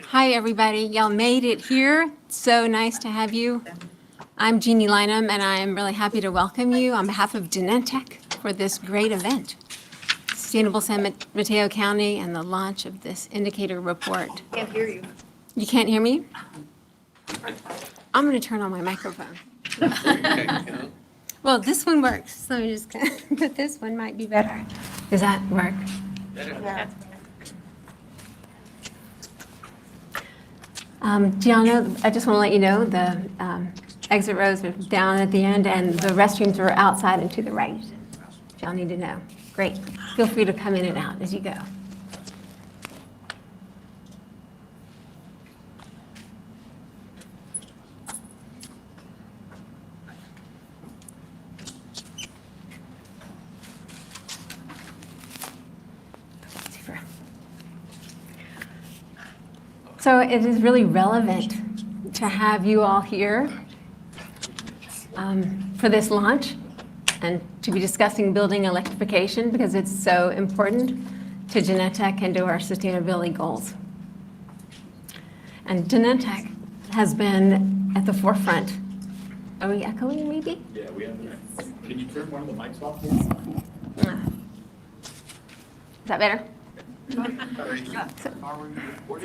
Hi, everybody. Y'all made it here. So nice to have you. I'm Jeannie Lynham, and I'm really happy to welcome you on behalf of Genentech for this great event, Sustainable San Mateo County, and the launch of this indicator report. Can't hear you. You can't hear me? I'm going to turn on my microphone. Well, this one works, so I'm just gonna, but this one might be better. Does that work? Yeah. Gianna, I just want to let you know the exit rows are down at the end and the restrooms are outside and to the right. Y'all need to know. Great. Feel free to come in and out as you go. So it is really relevant to have you all here for this launch and to be discussing building electrification because it's so important to Genentech and to our sustainability goals. And Genentech has been at the forefront. Are we echoing maybe? Yeah, we have. Can you turn one of the mics off, please? Is that better? So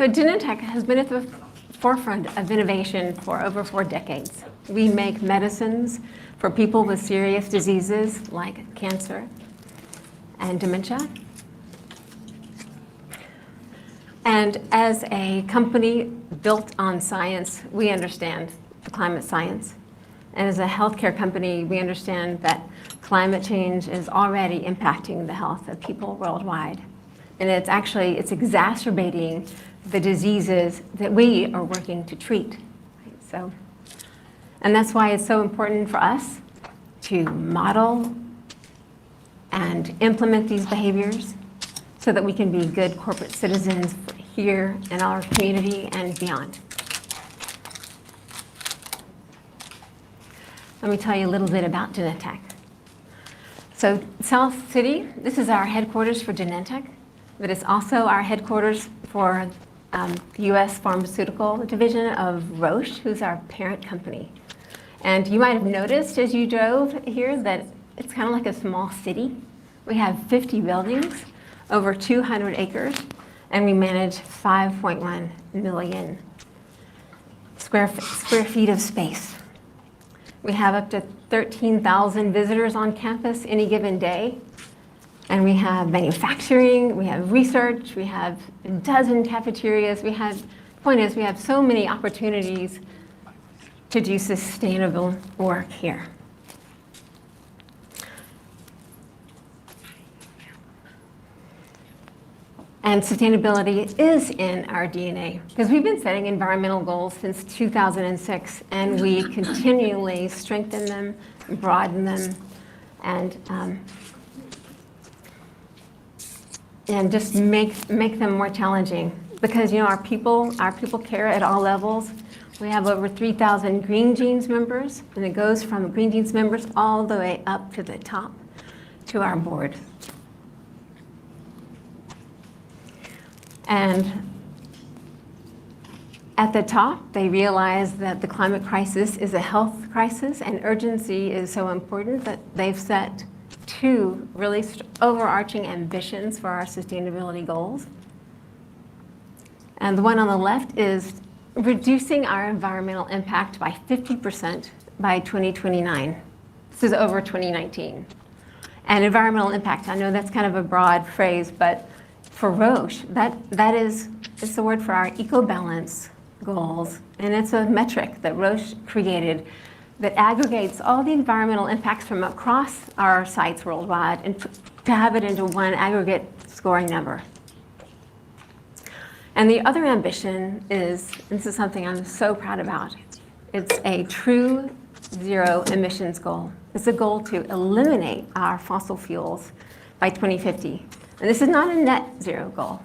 Genentech has been at the forefront of innovation for over 4 decades. We make medicines for people with serious diseases like cancer and dementia. And as a company built on science, we understand the climate science. And as a healthcare company, we understand that climate change is already impacting the health of people worldwide. And it's exacerbating the diseases that we are working to treat. Right? And that's why it's so important for us to model and implement these behaviors so that we can be good corporate citizens here in our community and beyond. Let me tell you a little bit about Genentech. So South City, this is our headquarters for Genentech. But it's also our headquarters for the U.S. Pharmaceutical Division of Roche, who's our parent company. And you might have noticed as you drove here that it's kind of like a small city. We have 50 buildings, over 200 acres, and we manage 5.1 million square feet of space. We have up to 13,000 visitors on campus any given day. And we have manufacturing, we have research, we have a dozen cafeterias. The point is, we have so many opportunities to do sustainable work here. And sustainability is in our DNA because we've been setting environmental goals since 2006, and we continually strengthen them, broaden them, and just make them more challenging because our people care at all levels. We have over 3,000 Green Jeans members, and it goes from Green Jeans members all the way up to the top to our board. And at the top, they realize that the climate crisis is a health crisis, and urgency is so important that they've set 2 really overarching ambitions for our sustainability goals. And the one on the left is reducing our environmental impact by 50% by 2029. This is over 2019. And environmental impact, I know that's kind of a broad phrase, but for Roche, it's the word for our eco-balance goals. And it's a metric that Roche created that aggregates all the environmental impacts from across our sites worldwide and to have it into one aggregate scoring number. And the other ambition is, this is something I'm so proud about, it's a true zero emissions goal. It's a goal to eliminate our fossil fuels by 2050. And this is not a net zero goal.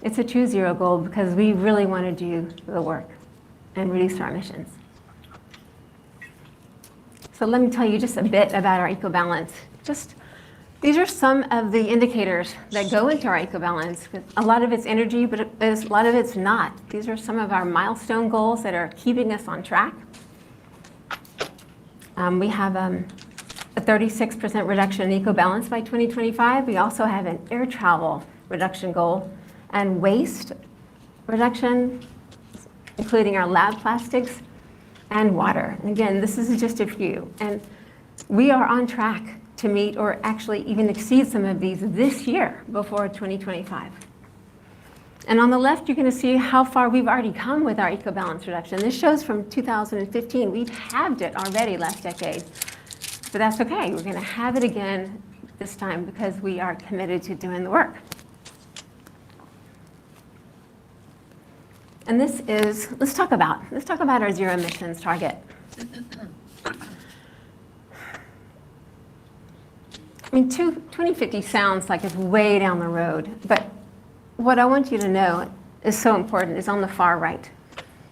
It's a true zero goal because we really want to do the work and reduce our emissions. So let me tell you just a bit about our eco-balance. Just These are some of the indicators that go into our eco-balance. A lot of it's energy, but a lot of it's not. These are some of our milestone goals that are keeping us on track. We have a 36% reduction in eco-balance by 2025. We also have an air travel reduction goal and waste reduction, including our lab plastics and water. And again, this is just a few. And we are on track to meet or actually even exceed some of these this year before 2025. And on the left, you're going to see how far we've already come with our eco-balance reduction. This shows from 2015. We've halved it already last decade. But that's okay. We're going to have it again this time because we are committed to doing the work. And this is, let's talk about our zero emissions target. I mean, 2050 sounds like it's way down the road, but what I want you to know is so important is on the far right.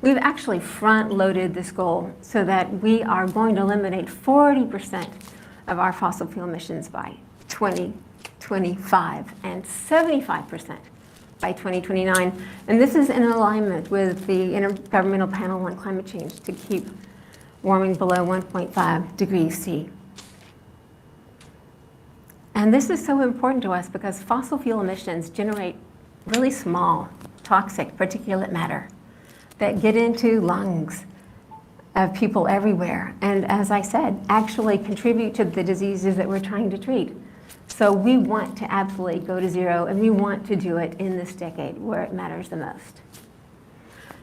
We've actually front-loaded this goal so that we are going to eliminate 40% of our fossil fuel emissions by 2025 and 75% by 2029. And this is in alignment with the Intergovernmental Panel on Climate Change to keep warming below 1.5 degrees C. And this is so important to us because fossil fuel emissions generate really small, toxic particulate matter that get into lungs of people everywhere. And as I said, actually contribute to the diseases that we're trying to treat. So we want to absolutely go to zero, and we want to do it in this decade where it matters the most.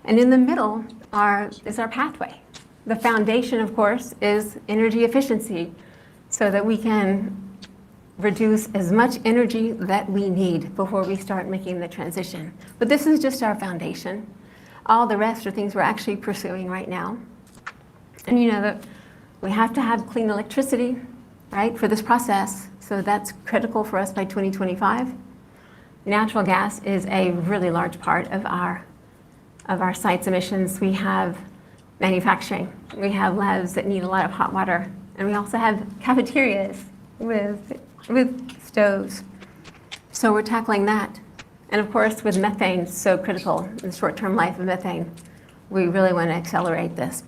And in the middle is our pathway. The foundation, of course, is energy efficiency so that we can reduce as much energy that we need before we start making the transition. But this is just our foundation. All the rest are things we're actually pursuing right now. And you know that we have to have clean electricity, right, for this process. So that's critical for us by 2025. Natural gas is a really large part of our site's emissions. We have manufacturing. We have labs that need a lot of hot water. And we also have cafeterias with stoves. So we're tackling that. And of course, with methane so critical, the short-term life of methane, we really want to accelerate this.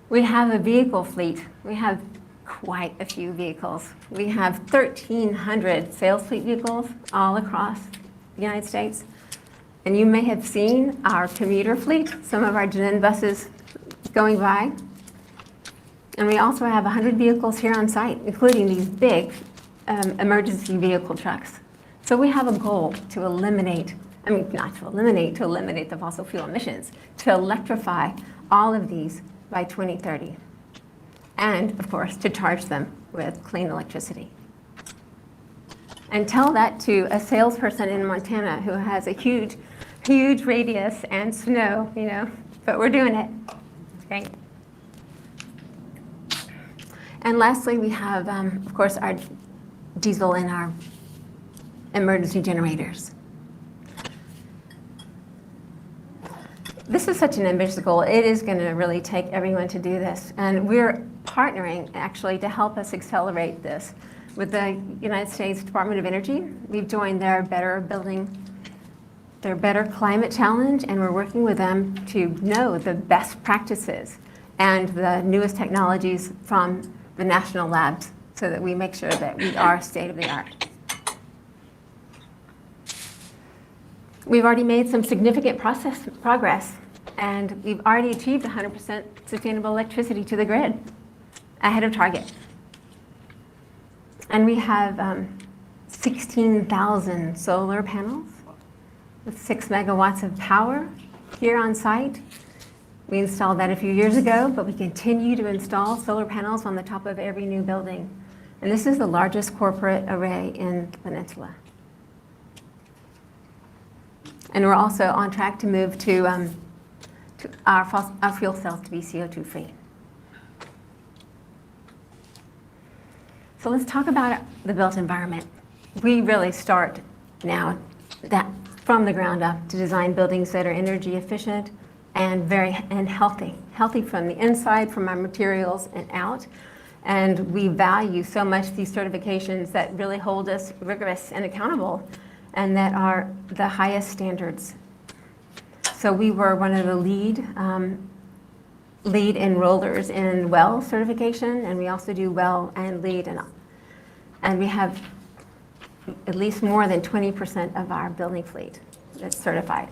We have a vehicle fleet. We have quite a few vehicles. We have 1,300 sales fleet vehicles all across the United States. And you may have seen our commuter fleet, some of our Jena buses going by. And we also have 100 vehicles here on site, including these big emergency vehicle trucks. So we have a goal to eliminate, to eliminate the fossil fuel emissions, to electrify all of these by 2030. And of course, to charge them with clean electricity. And tell that to a salesperson in Montana who has a huge radius and snow, but we're doing it, okay? And lastly, we have, of course, our diesel and our emergency generators. This is such an ambitious goal. It is going to really take everyone to do this. And we're partnering, actually, to help us accelerate this with the United States Department of Energy. We've joined their Better Climate Challenge, and we're working with them to know the best practices and the newest technologies from the national labs so that we make sure that we are state of the art. We've already made some significant progress, and we've already achieved 100% sustainable electricity to the grid ahead of target. And we have 16,000 solar panels with 6 megawatts of power here on site. We installed that a few years ago, but we continue to install solar panels on the top of every new building. And this is the largest corporate array in the peninsula. And we're also on track to move to our fuel cells to be CO2 free. So let's talk about the built environment. We really start now from the ground up to design buildings that are energy efficient and healthy from the inside, from our materials and out. And we value so much these certifications that really hold us rigorous and accountable and that are the highest standards. So we were one of the lead enrollers in WELL certification, and we also do WELL and LEED, and we have at least more than 20% of our building fleet that's certified.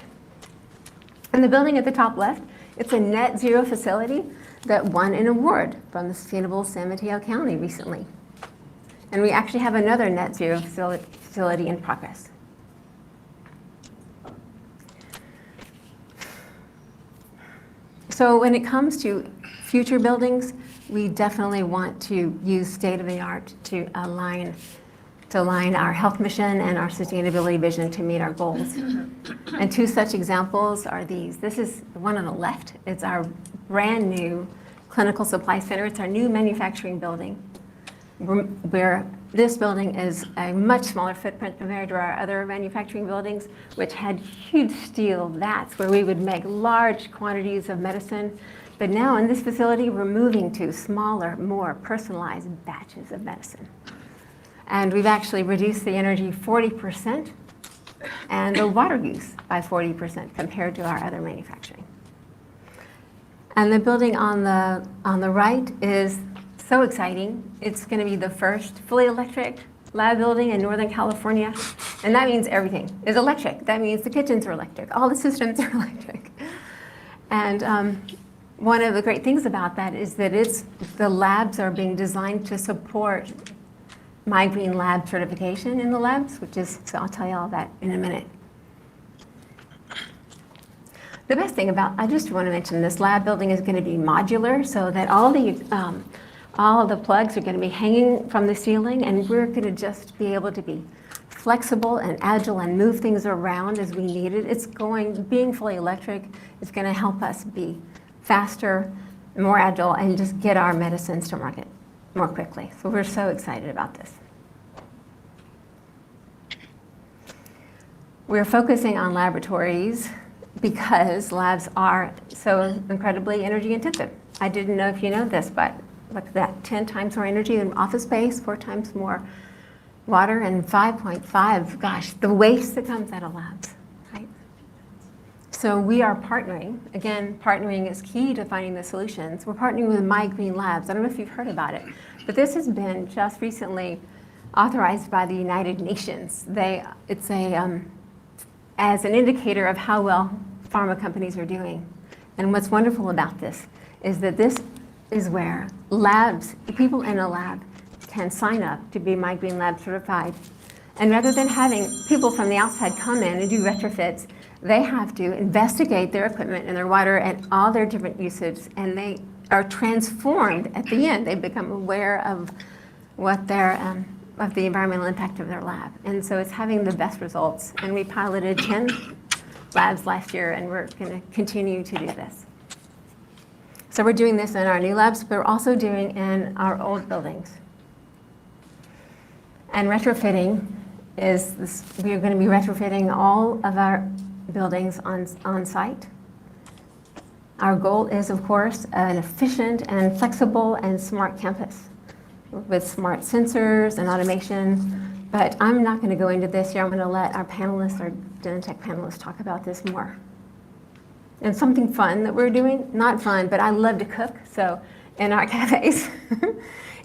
And the building at the top left, it's a net zero facility that won an award from the Sustainable San Mateo County recently. And we actually have another net zero facility in progress. So when it comes to future buildings, we definitely want to use state-of-the-art to align our health mission and our sustainability vision to meet our goals. And two such examples are these. This is the one on the left. It's our brand new clinical supply center. It's our new manufacturing building, where this building is a much smaller footprint compared to our other manufacturing buildings, which had huge steel vats where we would make large quantities of medicine. But now in this facility, we're moving to smaller, more personalized batches of medicine. And we've actually reduced the energy 40% and the water use by 40% compared to our other manufacturing. And the building on the right is so exciting. It's going to be the first fully electric lab building in Northern California. And that means everything is electric. That means the kitchens are electric. All the systems are electric. And one of the great things about that is that the labs are being designed to support My Green Lab certification in the labs, so I'll tell you all that in a minute. The best thing I just want to mention, this lab building is going to be modular so that all of the plugs are going to be hanging from the ceiling, and we're going to just be able to be flexible and agile and move things around as we need it. Being fully electric is going to help us be faster, more agile, and just get our medicines to market more quickly. So we're so excited about this. We're focusing on laboratories because labs are so incredibly energy intensive. I didn't know if you know this, but look at that, 10 times more energy than office space, 4 times more water, and 5.5, gosh, the waste that comes out of labs, right? So we are partnering. Again, partnering is key to finding the solutions. We're partnering with My Green Labs. I don't know if you've heard about it, but this has been just recently authorized by the United Nations. It's as an indicator of how well pharma companies are doing. And what's wonderful about this is that this is where people in a lab can sign up to be My Green Lab certified. And rather than having people from the outside come in and do retrofits, they have to investigate their equipment and their water and all their different usages, and they are transformed at the end. They become aware of what of the environmental impact of their lab. And so it's having the best results. And we piloted 10 labs last year, and we're going to continue to do this. So we're doing this in our new labs, but we're also doing in our old buildings. And retrofitting is this. We are going to be retrofitting all of our buildings on site. Our goal is, of course, an efficient and flexible and smart campus with smart sensors and automation. But I'm not going to go into this here. I'm going to let our panelists, our Genentech panelists, talk about this more. And something fun that we're doing, not fun, but I love to cook. So in our cafes,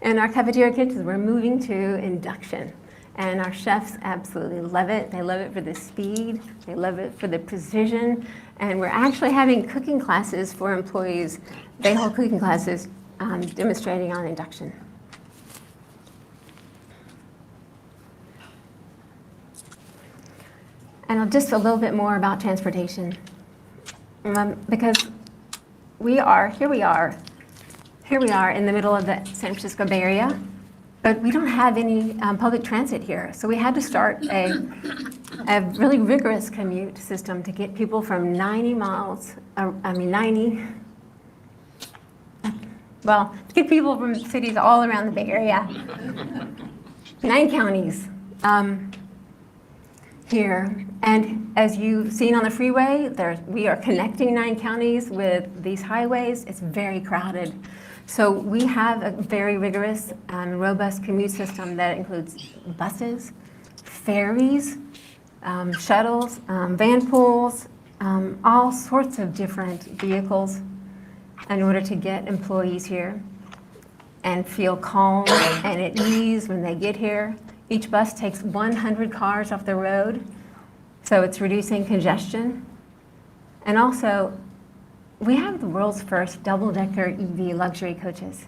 in our cafeteria kitchens, we're moving to induction. And our chefs absolutely love it. They love it for the speed. They love it for the precision. And we're actually having cooking classes for employees. They hold cooking classes demonstrating on induction. And just a little bit more about transportation. Because here we are in the middle of the San Francisco Bay Area, but we don't have any public transit here. So we had to start a really rigorous commute system to get people from 90 miles, to get people from cities all around the Bay Area, 9 counties here. And as you've seen on the freeway, we are connecting 9 counties with these highways. It's very crowded. So we have a very rigorous and robust commute system that includes buses, ferries, shuttles, van pools, all sorts of different vehicles in order to get employees here and feel calm and at ease when they get here. Each bus takes 100 cars off the road, so it's reducing congestion. And also, we have the world's first double-decker EV luxury coaches.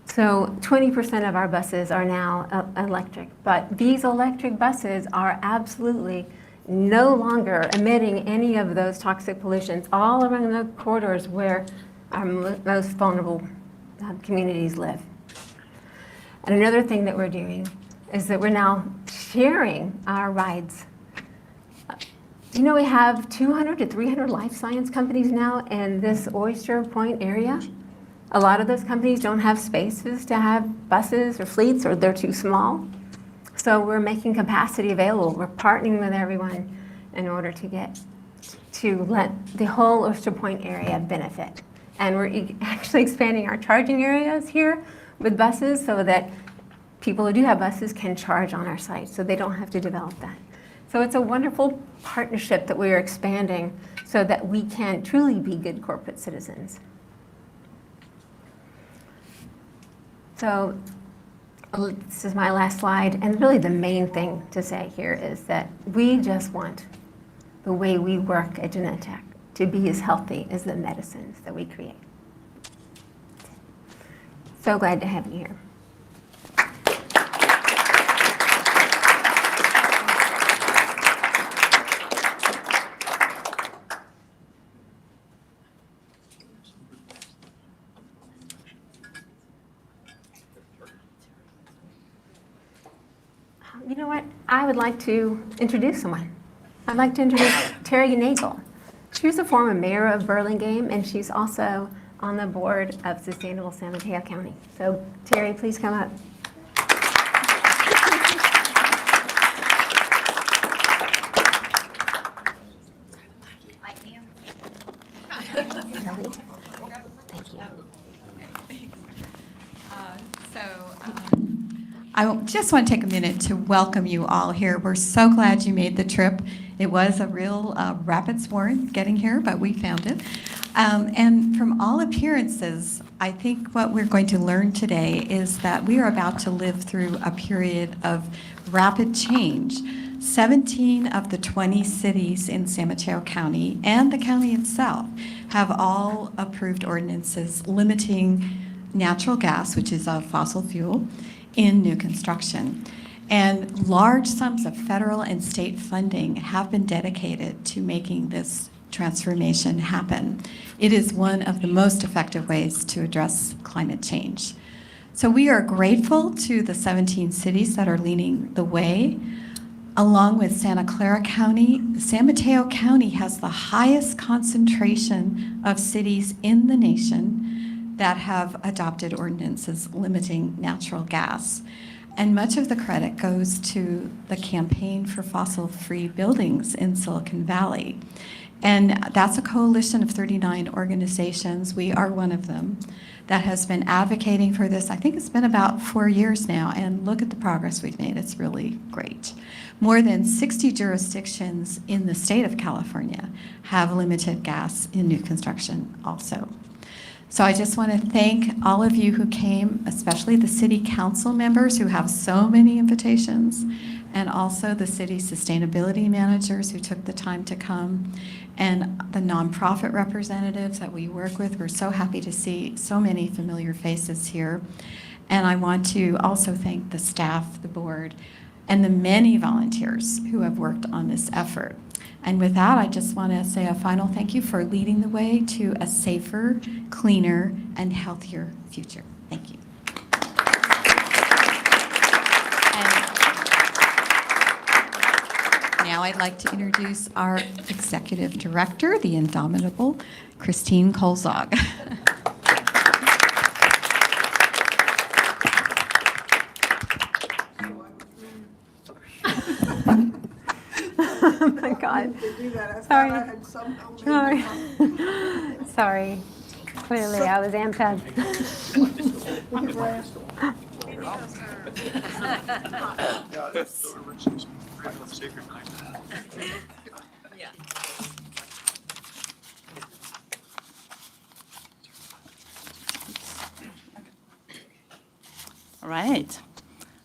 So 20% of our buses are now electric, but these electric buses are absolutely no longer emitting any of those toxic pollutions all around the corridors where our most vulnerable communities live. And another thing that we're doing is that we're now sharing our rides. You know, we have 200 to 300 life science companies now in this Oyster Point area. A lot of those companies don't have spaces to have buses or fleets, or they're too small. So we're making capacity available. We're partnering with everyone in order to let the whole Oyster Point area benefit. And we're actually expanding our charging areas here with buses so that people who do have buses can charge on our site, so they don't have to develop that. So it's a wonderful partnership that we are expanding so that we can truly be good corporate citizens. So this is my last slide, and really the main thing to say here is that we just want the way we work at Genentech to be as healthy as the medicines that we create. So glad to have you here. You know what? I would like to introduce someone. I'd like to introduce Terry Nagel. She was a former mayor of Burlingame, and she's also on the board of Sustainable San Mateo County. So Terry, please come up. I just want to take a minute to welcome you all here. We're so glad you made the trip. It was a real rapid sport getting here, but we found it. And from all appearances, I think what we're going to learn today is that we are about to live through a period of rapid change. 17 of the 20 cities in San Mateo County and the county itself have all approved ordinances limiting natural gas, which is a fossil fuel, in new construction. And large sums of federal and state funding have been dedicated to making this transformation happen. It is one of the most effective ways to address climate change. So we are grateful to the 17 cities that are leading the way. Along with Santa Clara County, San Mateo County has the highest concentration of cities in the nation that have adopted ordinances limiting natural gas. And much of the credit goes to the campaign for fossil-free buildings in Silicon Valley. And that's a coalition of 39 organizations. We are one of them that has been advocating for this. I think it's been about 4 years now, and look at the progress we've made. It's really great. More than 60 jurisdictions in the state of California have limited gas in new construction also. So I just want to thank all of you who came, especially the city council members who have so many invitations, and also the city sustainability managers who took the time to come, and the nonprofit representatives that we work with. We're so happy to see so many familiar faces here. And I want to also thank the staff, the board, and the many volunteers who have worked on this effort. And with that, I just want to say a final thank you for leading the way to a safer, cleaner, and healthier future. Thank you. And now I'd like to introduce our executive director, the indomitable Christine Kolzog. Oh my God. Sorry. Sorry. Sorry. Clearly, I was amped. All right.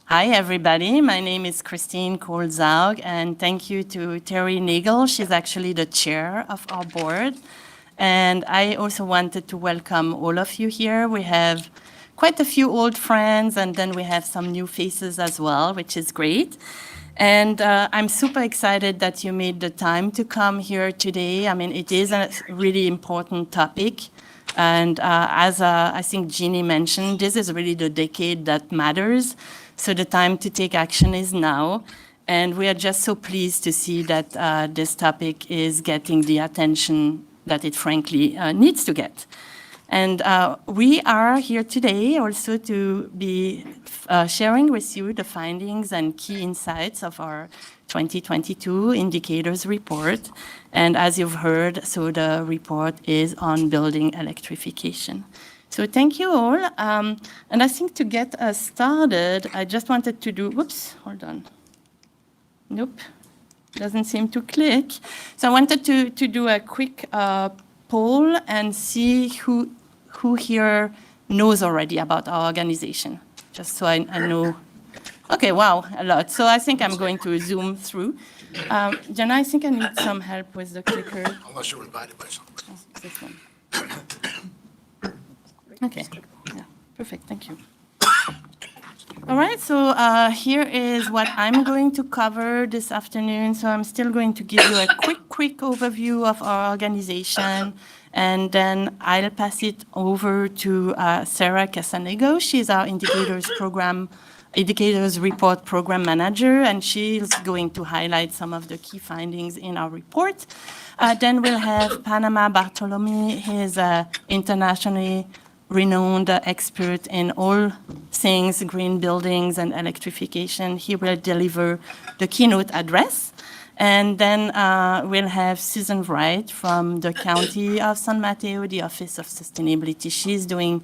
Hi, everybody. My name is Christine Kohlzaug, and thank you to Terry Nagel. She's actually the chair of our board. And I also wanted to welcome all of you here. We have quite a few old friends, and then we have some new faces as well, which is great. And I'm super excited that you made the time to come here today. I mean, it is a really important topic. And as I think Jeannie mentioned, this is really the decade that matters. So the time to take action is now. And we are just so pleased to see that this topic is getting the attention that it frankly needs to get. And we are here today also to be sharing with you the findings and key insights of our 2022 indicators report. And as you've heard, so the report is on building electrification. So thank you all. And I think to get us started, I just wanted to do, whoops, hold on. Nope, doesn't seem to click. So I wanted to do a quick poll and see who here knows already about our organization, just so I know. Okay, wow, a lot. So I think I'm going to zoom through. Jena, I think I need some help with the clicker. Unless you're invited by someone. Oh, this one. Okay, yeah, perfect, thank you. All right, so here is what I'm going to cover this afternoon. So I'm still going to give you a quick overview of our organization, and then I'll pass it over to Sarah Cassanego. She's our Indicators Report Program Manager, and she's going to highlight some of the key findings in our report. Then we'll have Panama Bartholomy. He's internationally renowned expert in all things green buildings and electrification. He will deliver the keynote address. And then we'll have Susan Wright from the County of San Mateo, the Office of Sustainability. She's doing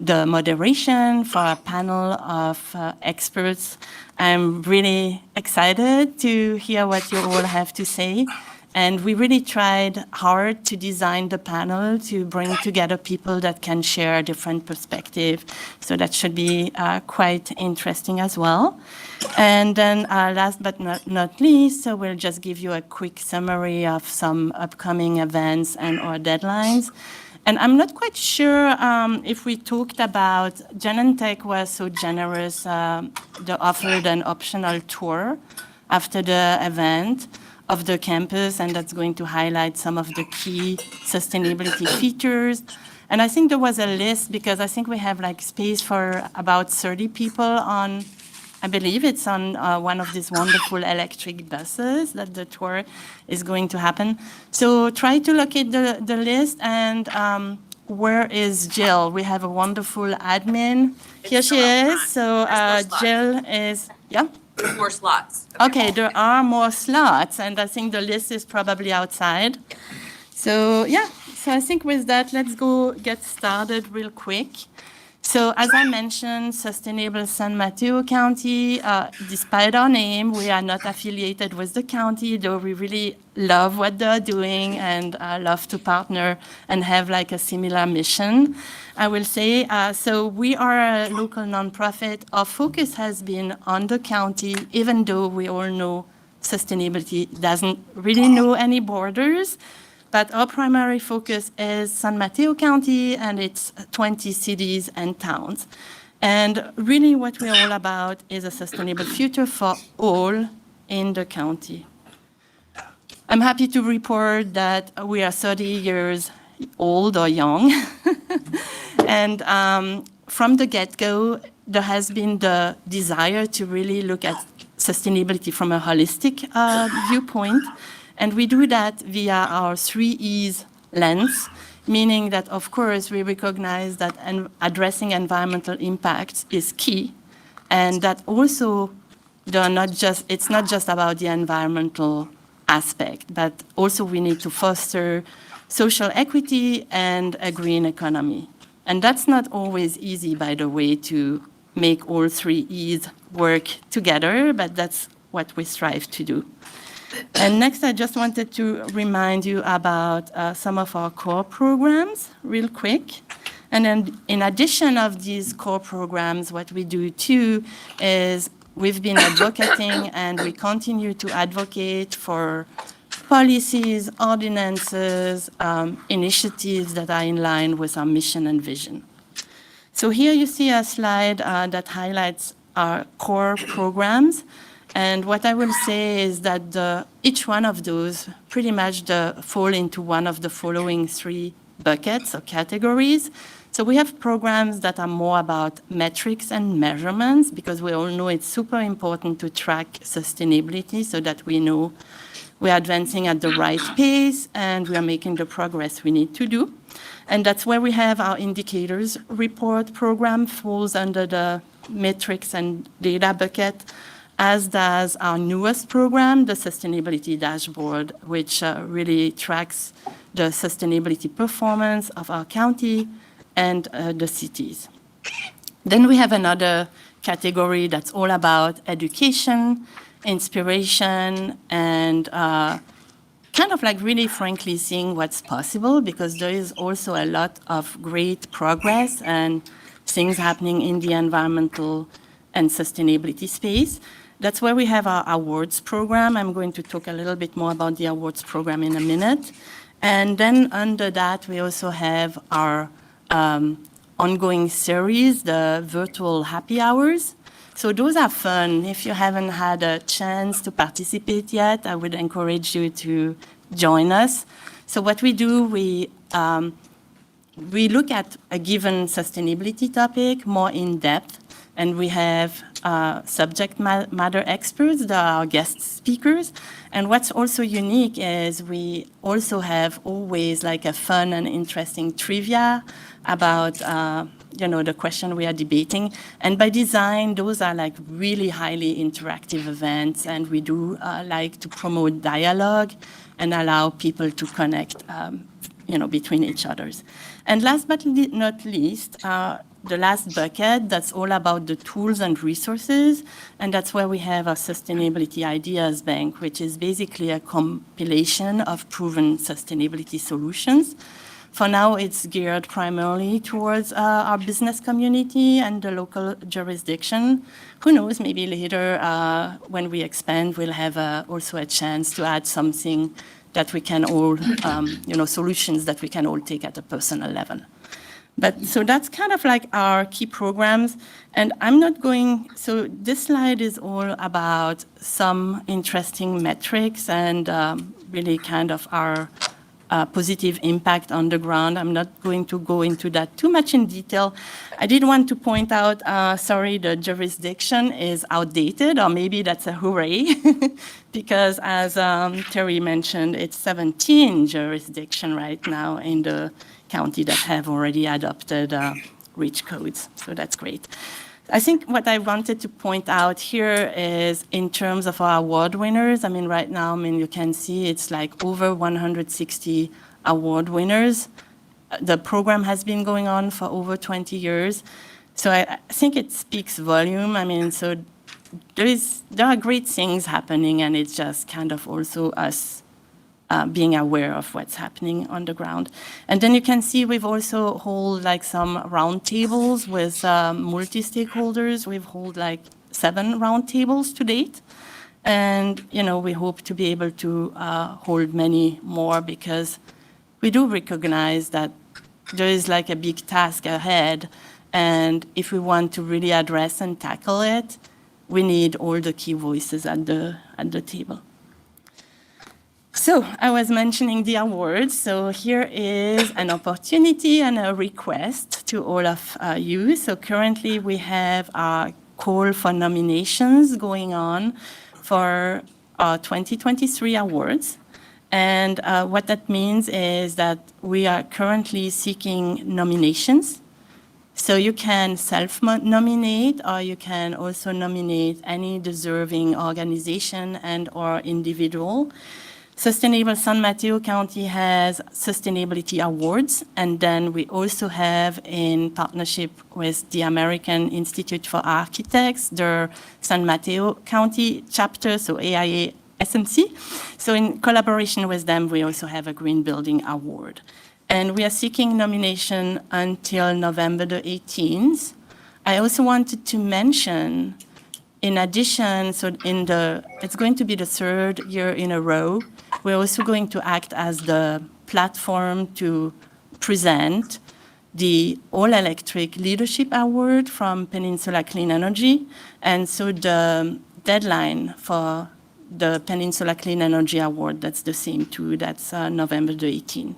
the moderation for a panel of experts. I'm really excited to hear what you all have to say. And we really tried hard to design the panel to bring together people that can share a different perspective. So that should be quite interesting as well. And then last but not least, so we'll just give you a quick summary of some upcoming events and our deadlines. And I'm not quite sure if we talked about, Genentech was so generous, they offered an optional tour after the event of the campus, and that's going to highlight some of the key sustainability features. And I think there was a list, because I think we have like space for about 30 people on, I believe it's on one of these wonderful electric buses that the tour is going to happen. So try to locate the list. And where is Jill? We have a wonderful admin. Here she is. So Jill is, yeah? More slots. Okay, there are more slots, and I think the list is probably outside. So yeah, so I think with that, let's go get started real quick. So as I mentioned, Sustainable San Mateo County, despite our name, we are not affiliated with the county, though we really love what they're doing and love to partner and have like a similar mission, I will say. So we are a local nonprofit. Our focus has been on the county, even though we all know sustainability doesn't really know any borders. But our primary focus is San Mateo County and its 20 cities and towns. And really what we're all about is a sustainable future for all in the county. I'm happy to report that we are 30 years old or young. And from the get-go, there has been the desire to really look at sustainability from a holistic viewpoint. And we do that via our 3 E's lens, meaning that, of course, we recognize that addressing environmental impacts is key, and that also it's not just about the environmental aspect, but also we need to foster social equity, and a green economy. And that's not always easy, by the way, to make all three E's work together, but that's what we strive to do. And next, I just wanted to remind you about some of our core programs real quick. And then in addition of these core programs, what we do too is we've been advocating and we continue to advocate for policies, ordinances, initiatives that are in line with our mission and vision. So here you see a slide that highlights our core programs. And what I will say is that each one of those pretty much fall into one of the following three buckets or categories. So we have programs that are more about metrics and measurements, because we all know it's super important to track sustainability so that we know we're advancing at the right pace and we are making the progress we need to do. And that's where we have our indicators report program falls under the metrics and data bucket, as does our newest program, the Sustainability Dashboard, which really tracks the sustainability performance of our county and the cities. Then we have another category that's all about education, inspiration, and kind of like really frankly seeing what's possible, because there is also a lot of great progress and things happening in the environmental and sustainability space. That's where we have our awards program. I'm going to talk a little bit more about the awards program in a minute. And then under that, we also have our ongoing series, the virtual happy hours. So those are fun. If you haven't had a chance to participate yet, I would encourage you to join us. So what we do, we look at a given sustainability topic more in depth, and we have subject matter experts that are our guest speakers. And what's also unique is we also have always like a fun and interesting trivia about the question we are debating. And by design, those are like really highly interactive events, and we do like to promote dialogue and allow people to connect between each others. And last but not least, the last bucket, that's all about the tools and resources, and that's where we have our Sustainability Ideas Bank, which is basically a compilation of proven sustainability solutions. For now, it's geared primarily towards our business community and the local jurisdiction. Who knows, maybe later when we expand, we'll have also a chance to add something that we can all, solutions that we can all take at a personal level. But so that's kind of like our key programs. And so this slide is all about some interesting metrics and really kind of our positive impact on the ground. I'm not going to go into that too much in detail. I did want to point out, the jurisdiction is outdated, or maybe that's a hooray, because as Terry mentioned, it's 17 jurisdictions right now in the county that have already adopted REACH codes, so that's great. I think what I wanted to point out here is in terms of our award winners, right now, you can see it's like over 160 award winners. The program has been going on for over 20 years. So I think it speaks volume. So there are great things happening, and it's just kind of also us being aware of what's happening on the ground. And then you can see we've also hold like some roundtables with multi-stakeholders. We've hold like 7 roundtables to date. And, we hope to be able to hold many more, because we do recognize that there is like a big task ahead. And if we want to really address and tackle it, we need all the key voices at the table. So I was mentioning the awards. So here is an opportunity and a request to all of you. So currently we have our call for nominations going on for our 2023 awards. And what that means is that we are currently seeking nominations. So you can self-nominate, or you can also nominate any deserving organization and or individual. Sustainable San Mateo County has sustainability awards, and then we also have, in partnership with the American Institute for Architects, their San Mateo County chapter, so AIA SMC. So in collaboration with them, we also have a Green Building Award. And we are seeking nomination until November the 18th. I also wanted to mention, in addition, so it's going to be the third year in a row, we're also going to act as the platform to present the All-Electric Leadership Award from Peninsula Clean Energy. And so the deadline for the Peninsula Clean Energy Award, that's the same too, that's November the 18th.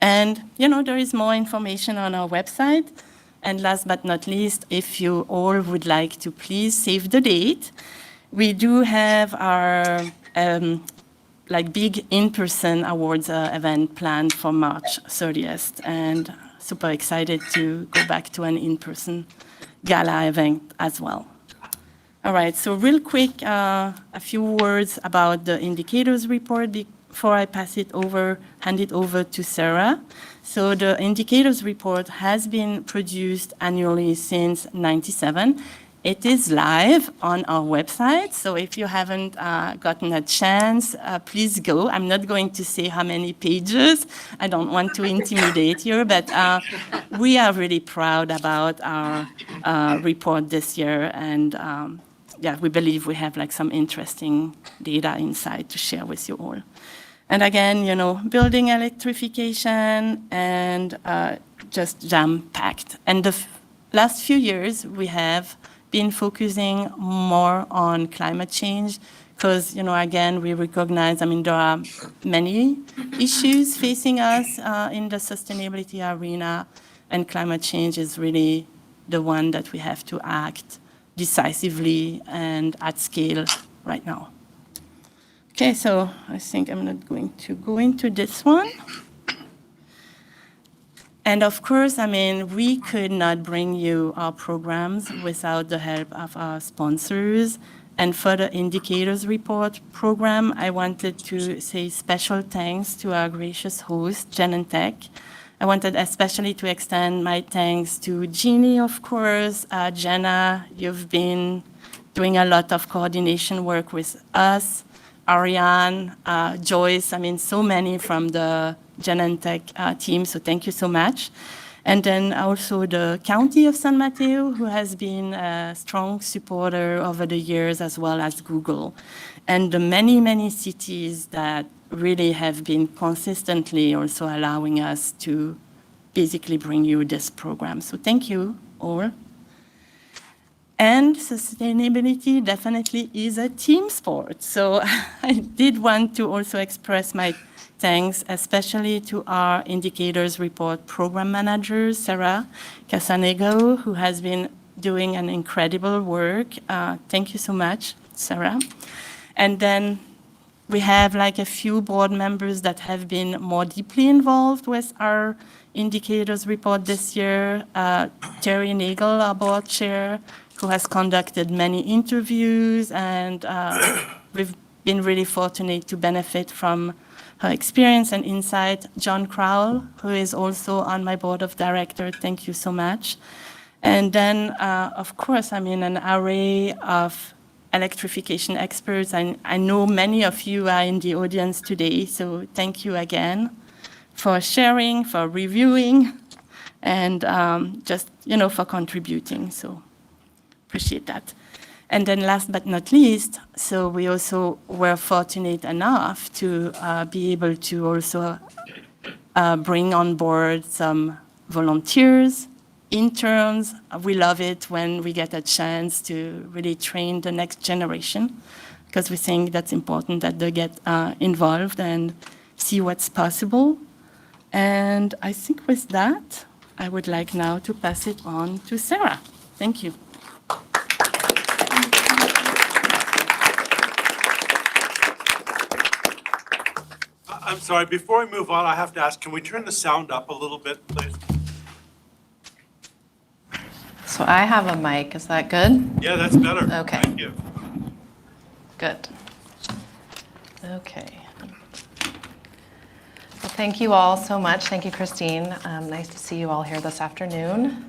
And, there is more information on our website. And last but not least, if you all would like to please save the date, we do have our big in-person awards event planned for March 30th, and super excited to go back to an in-person gala event as well. All right, so real quick, a few words about the indicators report before I hand it over to Sarah. So the indicators report has been produced annually since '97. It is live on our website, so if you haven't gotten a chance, please go. I'm not going to say how many pages. I don't want to intimidate you, but we are really proud about our report this year, and we believe we have some interesting data inside to share with you all. And again, building electrification and just jam-packed. And the last few years, we have been focusing more on climate change because, again, we recognize, there are many issues facing us in the sustainability arena, and climate change is really the one that we have to act decisively and at scale right now. Okay, so I think I'm not going to go into this one. And of course, we could not bring you our programs without the help of our sponsors. And for the Indicators Report program, I wanted to say special thanks to our gracious host, Genentech. I wanted especially to extend my thanks to Jeannie, of course. Jena, you've been doing a lot of coordination work with us. Ariane, Joyce, so many from the Genentech team, so thank you so much. And then also the County of San Mateo, who has been a strong supporter over the years, as well as Google. And the many, many cities that really have been consistently also allowing us to basically bring you this program. So thank you all. And sustainability definitely is a team sport. So I did want to also express my thanks, especially to our Indicators Report program manager, Sarah Cassanego, who has been doing an incredible work. Thank you so much, Sarah. And then we have a few board members that have been more deeply involved with our Indicators Report this year. Terry Nagel, our board chair, who has conducted many interviews, and we've been really fortunate to benefit from her experience and insight. John Crowell, who is also on my board of directors, thank you so much. And then, of course, an array of electrification experts. I know many of you are in the audience today, so thank you again for sharing, for reviewing, and just, for contributing. So appreciate that. And then last but not least, so we also were fortunate enough to be able to also bring on board some volunteers, interns. We love it when we get a chance to really train the next generation, because we think that's important that they get involved and see what's possible. And I think with that, I would like now to pass it on to Sarah. Thank you. I'm sorry, before we move on, I have to ask, can we turn the sound up a little bit, please? So I have a mic, is that good? Yeah, that's better. Okay. Thank you. Good. Okay. Thank you all so much. Thank you, Christine. Nice to see you all here this afternoon.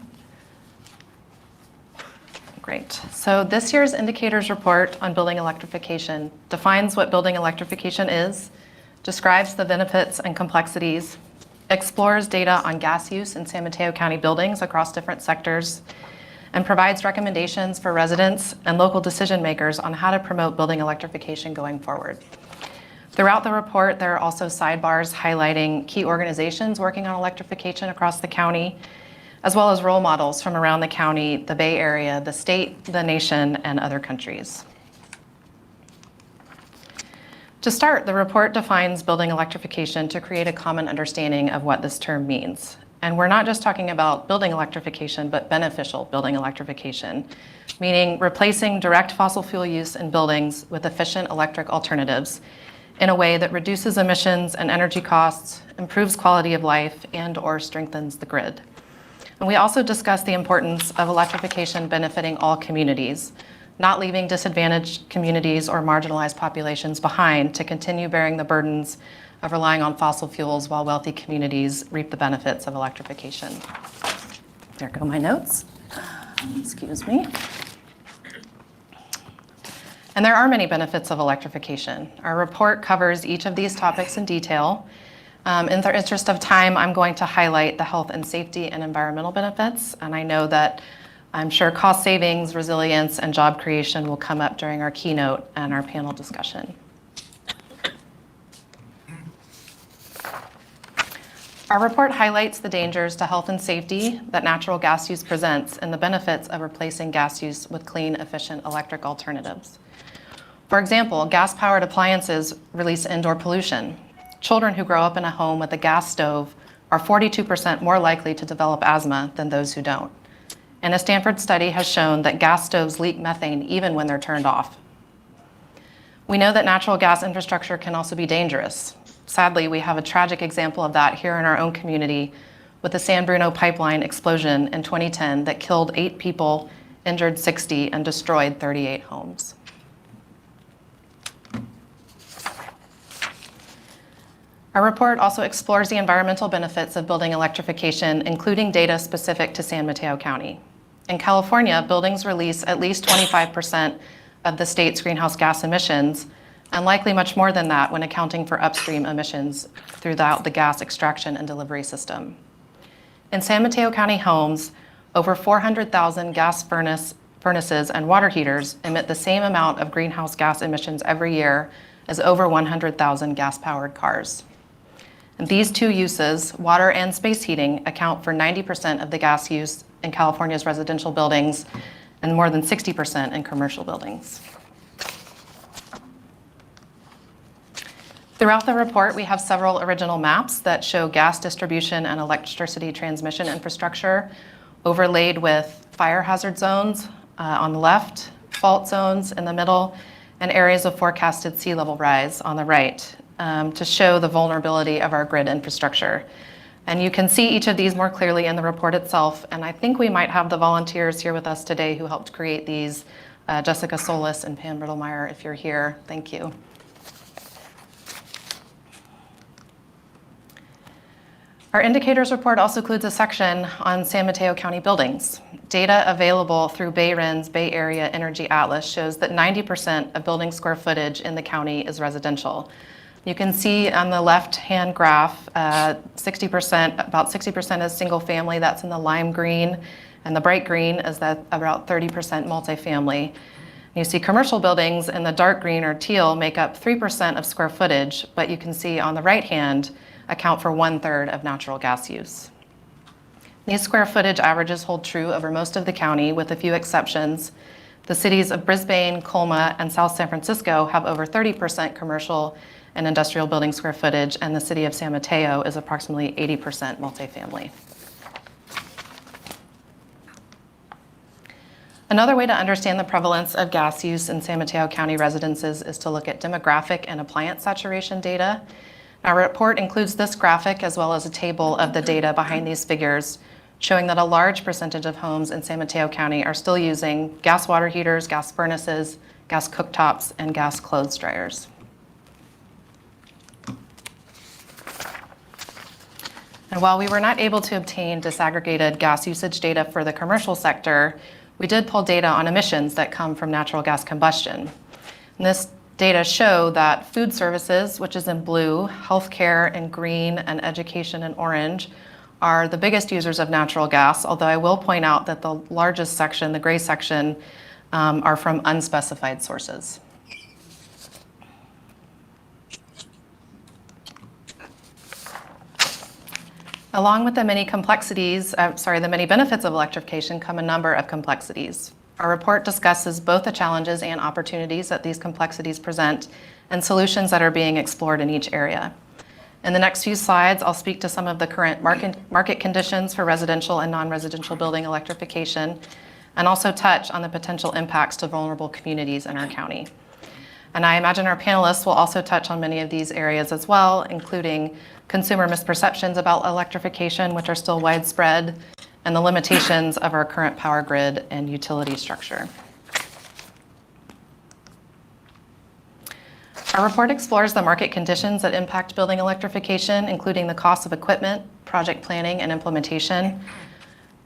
Great. So this year's indicators report on building electrification defines what building electrification is, describes the benefits and complexities, explores data on gas use in San Mateo County buildings across different sectors, and provides recommendations for residents and local decision makers on how to promote building electrification going forward. Throughout the report, there are also sidebars highlighting key organizations working on electrification across the county, as well as role models from around the county, the Bay Area, the state, the nation, and other countries. To start, the report defines building electrification to create a common understanding of what this term means. And we're not just talking about building electrification, but beneficial building electrification, meaning replacing direct fossil fuel use in buildings with efficient electric alternatives in a way that reduces emissions and energy costs, improves quality of life, and/or strengthens the grid. And we also discuss the importance of electrification benefiting all communities, not leaving disadvantaged communities or marginalized populations behind to continue bearing the burdens of relying on fossil fuels while wealthy communities reap the benefits of electrification. There go my notes. Excuse me. And there are many benefits of electrification. Our report covers each of these topics in detail. In the interest of time, I'm going to highlight the health and safety and environmental benefits. And I know that I'm sure cost savings, resilience, and job creation will come up during our keynote and our panel discussion. Our report highlights the dangers to health and safety that natural gas use presents and the benefits of replacing gas use with clean, efficient electric alternatives. For example, gas-powered appliances release indoor pollution. Children who grow up in a home with a gas stove are 42% more likely to develop asthma than those who don't. And a Stanford study has shown that gas stoves leak methane even when they're turned off. We know that natural gas infrastructure can also be dangerous. Sadly, we have a tragic example of that here in our own community with the San Bruno pipeline explosion in 2010 that killed 8 people, injured 60, and destroyed 38 homes. Our report also explores the environmental benefits of building electrification, including data specific to San Mateo County. In California, buildings release at least 25% of the state's greenhouse gas emissions, and likely much more than that when accounting for upstream emissions throughout the gas extraction and delivery system. In San Mateo County homes, over 400,000 gas furnaces and water heaters emit the same amount of greenhouse gas emissions every year as over 100,000 gas-powered cars. And these two uses, water and space heating, account for 90% of the gas use in California's residential buildings and more than 60% in commercial buildings. Throughout the report, we have several original maps that show gas distribution and electricity transmission infrastructure overlaid with fire hazard zones on the left, fault zones in the middle, and areas of forecasted sea level rise on the right to show the vulnerability of our grid infrastructure. And you can see each of these more clearly in the report itself, and I think we might have the volunteers here with us today who helped create these, Jessica Solis and Pam Riddlemeyer, if you're here, thank you. Our indicators report also includes a section on San Mateo County buildings. Data available through BayREN's Bay Area Energy Atlas shows that 90% of building square footage in the county is residential. You can see on the left-hand graph, 60%, about 60% is single family, that's in the lime green, and the bright green is that about 30% multifamily. You see commercial buildings in the dark green or teal make up 3% of square footage, but you can see on the right hand account for 1/3 of natural gas use. These square footage averages hold true over most of the county with a few exceptions. The cities of Brisbane, Colma, and South San Francisco have over 30% commercial and industrial building square footage, and the city of San Mateo is approximately 80% multifamily. Another way to understand the prevalence of gas use in San Mateo County residences is to look at demographic and appliance saturation data. Our report includes this graphic as well as a table of the data behind these figures, showing that a large percentage of homes in San Mateo County are still using gas water heaters, gas furnaces, gas cooktops, and gas clothes dryers. And while we were not able to obtain disaggregated gas usage data for the commercial sector, we did pull data on emissions that come from natural gas combustion. And this data show that food services, which is in blue, healthcare in green, and education in orange, are the biggest users of natural gas, although I will point out that the largest section, the gray section, are from unspecified sources. Along with the many the many benefits of electrification come a number of complexities. Our report discusses both the challenges and opportunities that these complexities present and solutions that are being explored in each area. In the next few slides, I'll speak to some of the current market conditions for residential and non-residential building electrification, and also touch on the potential impacts to vulnerable communities in our county. And I imagine our panelists will also touch on many of these areas as well, including consumer misperceptions about electrification, which are still widespread, and the limitations of our current power grid and utility structure. Our report explores the market conditions that impact building electrification, including the cost of equipment, project planning, and implementation.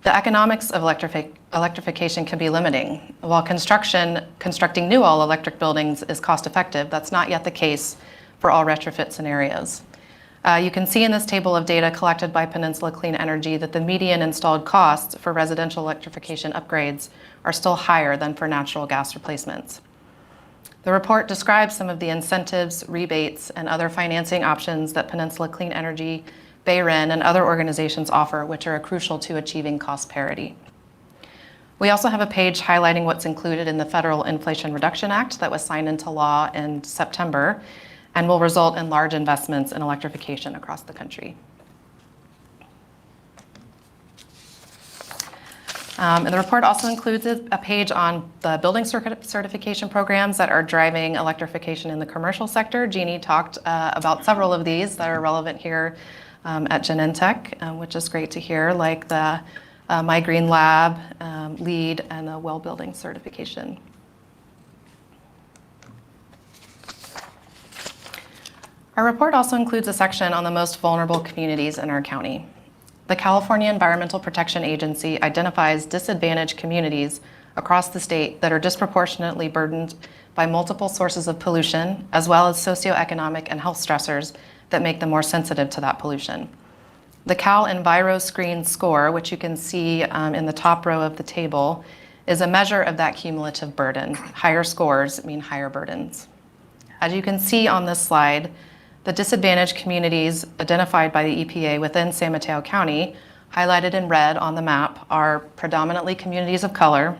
The economics of electrification can be limiting. While constructing new all-electric buildings is cost-effective, that's not yet the case for all retrofit scenarios. You can see in this table of data collected by Peninsula Clean Energy that the median installed costs for residential electrification upgrades are still higher than for natural gas replacements. The report describes some of the incentives, rebates, and other financing options that Peninsula Clean Energy, BayREN, and other organizations offer, which are crucial to achieving cost parity. We also have a page highlighting what's included in the Federal Inflation Reduction Act that was signed into law in September and will result in large investments in electrification across the country. And the report also includes a page on the building certification programs that are driving electrification in the commercial sector. Jeannie talked about several of these that are relevant here at Genentech, which is great to hear, like the My Green Lab, LEED, and the Well Building certification. Our report also includes a section on the most vulnerable communities in our county. The California Environmental Protection Agency identifies disadvantaged communities across the state that are disproportionately burdened by multiple sources of pollution, as well as socioeconomic and health stressors that make them more sensitive to that pollution. The Cal EnviroScreen score, which you can see in the top row of the table, is a measure of that cumulative burden. Higher scores mean higher burdens. As you can see on this slide, the disadvantaged communities identified by the EPA within San Mateo County, highlighted in red on the map, are predominantly communities of color,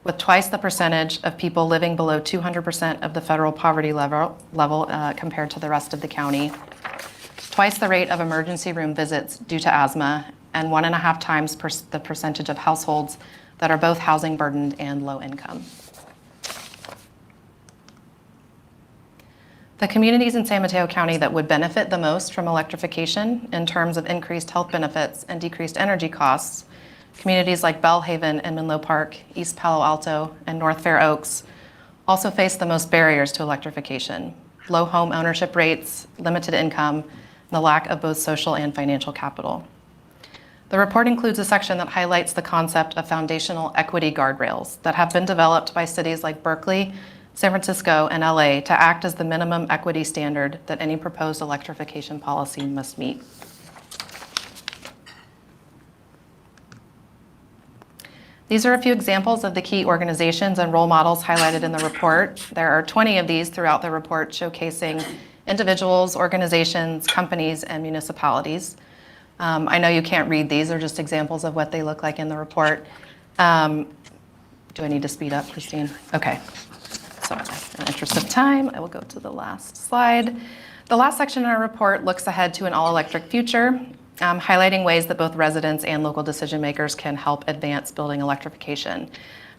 with twice the percentage of people living below 200% of the federal poverty level compared to the rest of the county, twice the rate of emergency room visits due to asthma, and 1.5 times the percentage of households that are both housing burdened and low income. The communities in San Mateo County that would benefit the most from electrification in terms of increased health benefits and decreased energy costs, communities like Bellhaven and Menlo Park, East Palo Alto, and North Fair Oaks, also face the most barriers to electrification: low home ownership rates, limited income, and the lack of both social and financial capital. The report includes a section that highlights the concept of foundational equity guardrails that have been developed by cities like Berkeley, San Francisco, and LA to act as the minimum equity standard that any proposed electrification policy must meet. These are a few examples of the key organizations and role models highlighted in the report. There are 20 of these throughout the report showcasing individuals, organizations, companies, and municipalities. I know you can't read these, they're just examples of what they look like in the report. Do I need to speed up, Christine? Okay. So in the interest of time, I will go to the last slide. The last section in our report looks ahead to an all-electric future, highlighting ways that both residents and local decision makers can help advance building electrification.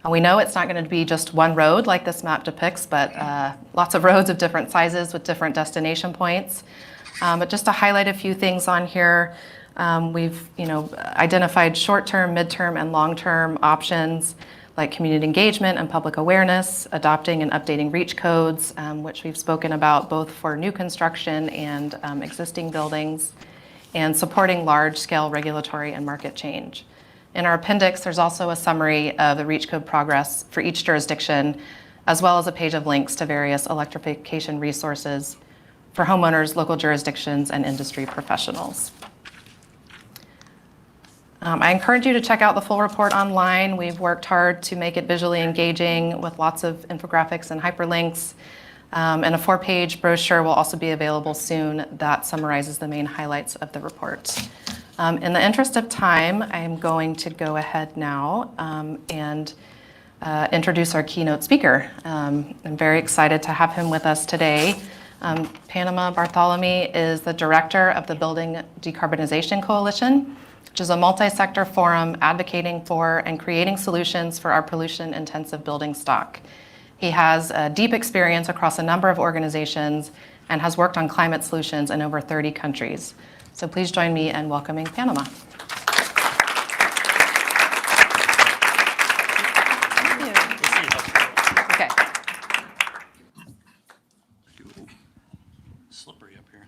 And we know it's not going to be just one road like this map depicts, but lots of roads of different sizes with different destination points. But just to highlight a few things on here, we've identified short-term, mid-term, and long-term options like community engagement and public awareness, adopting and updating REACH codes, which we've spoken about both for new construction and existing buildings, and supporting large-scale regulatory and market change. In our appendix, there's also a summary of the REACH code progress for each jurisdiction, as well as a page of links to various electrification resources for homeowners, local jurisdictions, and industry professionals. I encourage you to check out the full report online. We've worked hard to make it visually engaging with lots of infographics and hyperlinks. And a 4-page brochure will also be available soon that summarizes the main highlights of the report. In the interest of time, I'm going to go ahead now and introduce our keynote speaker. I'm very excited to have him with us today. Panama Bartholomy is the director of the Building Decarbonization Coalition, which is a multi-sector forum advocating for and creating solutions for our pollution-intensive building stock. He has a deep experience across a number of organizations and has worked on climate solutions in over 30 countries. So please join me in welcoming Panama. Okay. Slippery up here.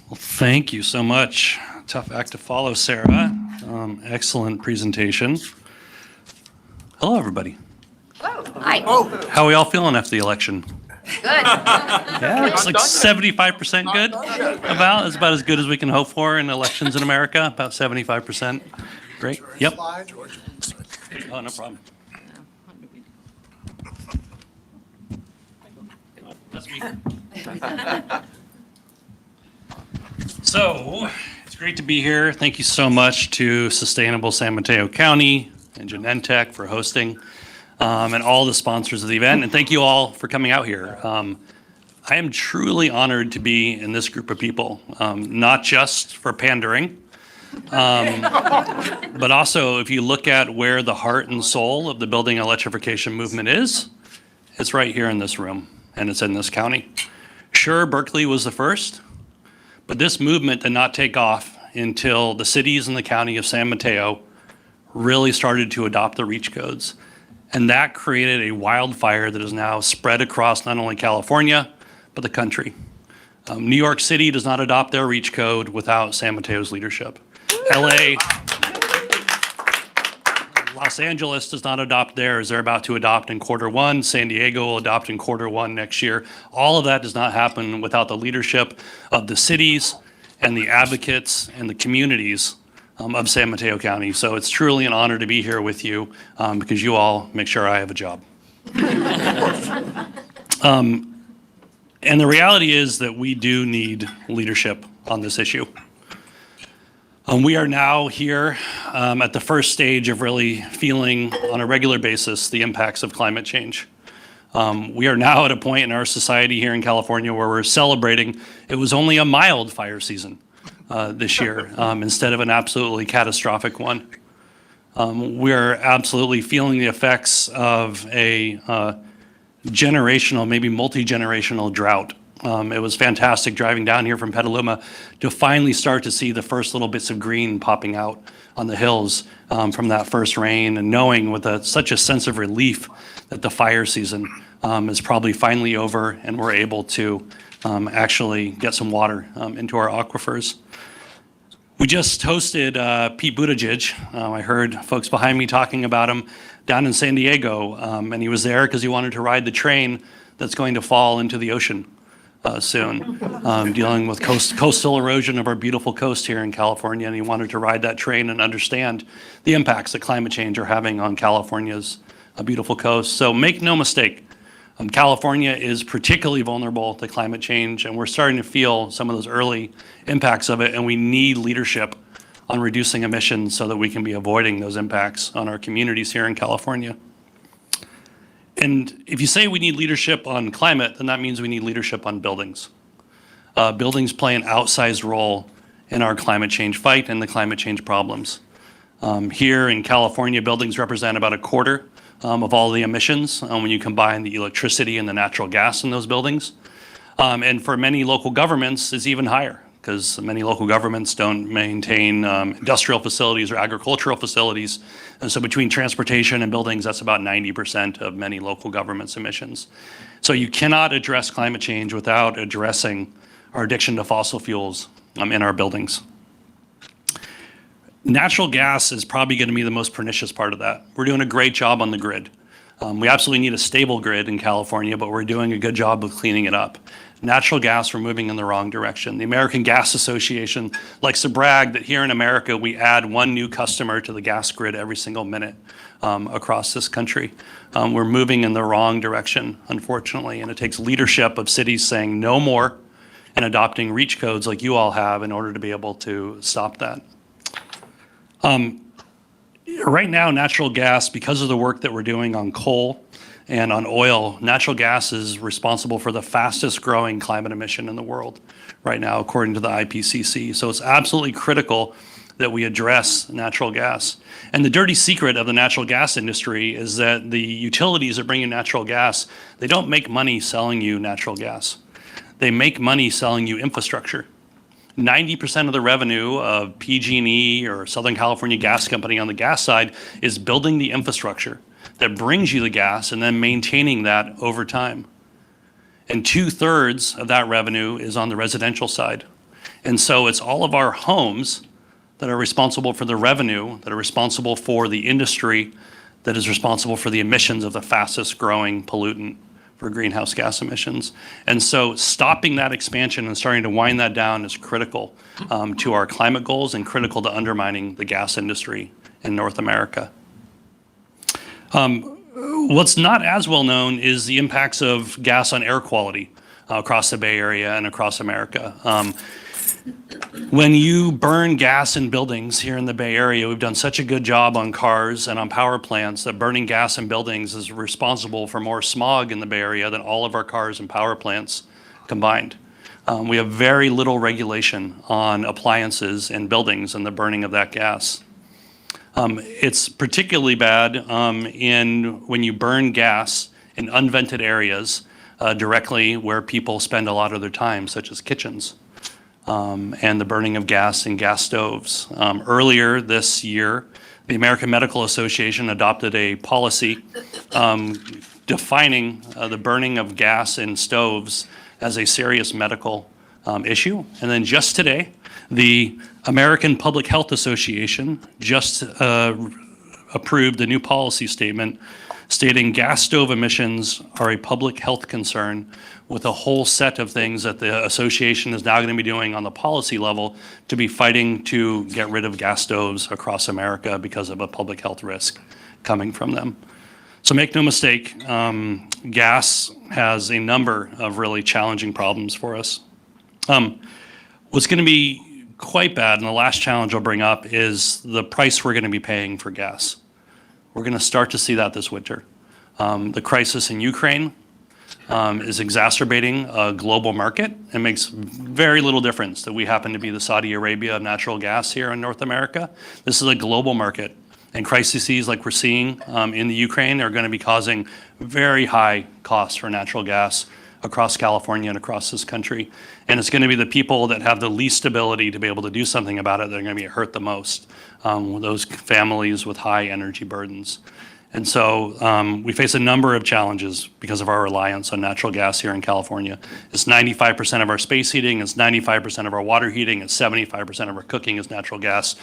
Well, thank you so much. Tough act to follow, Sarah. Excellent presentation. Hello, everybody. Hi. How are we all feeling after the election? Good. Yeah, it's like 75% good. It's about as good as we can hope for in elections in America. About 75%. Great. Yep. Oh, no problem. That's me. So, it's great to be here. Thank you so much to Sustainable San Mateo County and Genentech for hosting, and all the sponsors of the event. And thank you all for coming out here. I am truly honored to be in this group of people, not just for pandering, but also if you look at where the heart and soul of the building electrification movement is, it's right here in this room, and it's in this county. Sure, Berkeley was the first, but this movement did not take off until the cities in the county of San Mateo really started to adopt the REACH codes. And that created a wildfire that is now spread across not only California, but the country. New York City does not adopt their REACH code without San Mateo's leadership. LA, Los Angeles does not adopt theirs. They're about to adopt in Q1. San Diego will adopt in Q1 next year. All of that does not happen without the leadership of the cities and the advocates and the communities of San Mateo County. So it's truly an honor to be here with you because you all make sure I have a job. And the reality is that we do need leadership on this issue. We are now here at the first stage of really feeling on a regular basis the impacts of climate change. We are now at a point in our society here in California where we're celebrating it was only a mild fire season this year instead of an absolutely catastrophic one. We're absolutely feeling the effects of a generational, maybe multi-generational drought. It was fantastic driving down here from Petaluma to finally start to see the first little bits of green popping out on the hills from that first rain, and knowing with such a sense of relief that the fire season is probably finally over and we're able to actually get some water into our aquifers. We just hosted Pete Buttigieg. I heard folks behind me talking about him down in San Diego, and he was there because he wanted to ride the train that's going to fall into the ocean soon, dealing with coastal erosion of our beautiful coast here in California, and he wanted to ride that train and understand the impacts that climate change are having on California's beautiful coast. So make no mistake, California is particularly vulnerable to climate change, and we're starting to feel some of those early impacts of it, and we need leadership on reducing emissions so that we can be avoiding those impacts on our communities here in California. And if you say we need leadership on climate, then that means we need leadership on buildings. Buildings play an outsized role in our climate change fight and the climate change problems. Here in California, buildings represent about a quarter of all the emissions when you combine the electricity and the natural gas in those buildings. And for many local governments, it's even higher. because many local governments don't maintain industrial facilities or agricultural facilities. And so between transportation and buildings, that's about 90% of many local governments' emissions. So you cannot address climate change without addressing our addiction to fossil fuels in our buildings. Natural gas is probably going to be the most pernicious part of that. We're doing a great job on the grid. We absolutely need a stable grid in California, but we're doing a good job of cleaning it up. Natural gas, we're moving in the wrong direction. The American Gas Association likes to brag that here in America, we add 1 new customer to the gas grid every single minute across this country. We're moving in the wrong direction, unfortunately, and it takes leadership of cities saying no more and adopting REACH codes like you all have in order to be able to stop that. Right now, natural gas, because of the work that we're doing on coal and on oil, natural gas is responsible for the fastest growing climate emission in the world right now, according to the IPCC. So it's absolutely critical that we address natural gas. And the dirty secret of the natural gas industry is that the utilities that bring you natural gas, they don't make money selling you natural gas. They make money selling you infrastructure. 90% of the revenue of PG&E or Southern California Gas Company on the gas side is building the infrastructure that brings you the gas and then maintaining that over time. And 2/3 of that revenue is on the residential side. And so it's all of our homes that are responsible for the revenue, that are responsible for the industry, that is responsible for the emissions of the fastest growing pollutant for greenhouse gas emissions. And so stopping that expansion and starting to wind that down is critical to our climate goals and critical to undermining the gas industry in North America. What's not as well known is the impacts of gas on air quality across the Bay Area and across America. When you burn gas in buildings here in the Bay Area, we've done such a good job on cars and on power plants that burning gas in buildings is responsible for more smog in the Bay Area than all of our cars and power plants combined. We have very little regulation on appliances in buildings and the burning of that gas. It's particularly bad when you burn gas in unvented areas directly where people spend a lot of their time, such as kitchens. And the burning of gas in gas stoves. Earlier this year, the American Medical Association adopted a policy defining the burning of gas in stoves as a serious medical issue. And then just today, the American Public Health Association just approved a new policy statement stating gas stove emissions are a public health concern, with a whole set of things that the association is now going to be doing on the policy level to be fighting to get rid of gas stoves across America because of a public health risk coming from them. So make no mistake, gas has a number of really challenging problems for us. What's going to be quite bad, and the last challenge I'll bring up, is the price we're going to be paying for gas. We're going to start to see that this winter. The crisis in Ukraine is exacerbating a global market. It makes very little difference that we happen to be the Saudi Arabia of natural gas here in North America. This is a global market, and crises like we're seeing in the Ukraine are going to be causing very high costs for natural gas across California and across this country. And it's going to be the people that have the least ability to be able to do something about it that are going to be hurt the most, those families with high energy burdens. And so we face a number of challenges because of our reliance on natural gas here in California. It's 95% of our space heating, it's 95% of our water heating, it's 75% of our cooking is natural gas.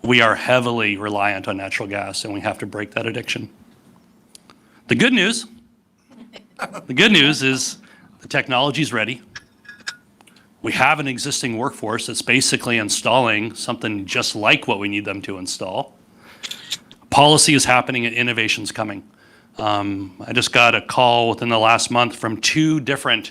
We are heavily reliant on natural gas, and we have to break that addiction. The good news is the technology's ready. We have an existing workforce that's basically installing something just like what we need them to install. Policy is happening and innovation's coming. I just got a call within the last month from 2 different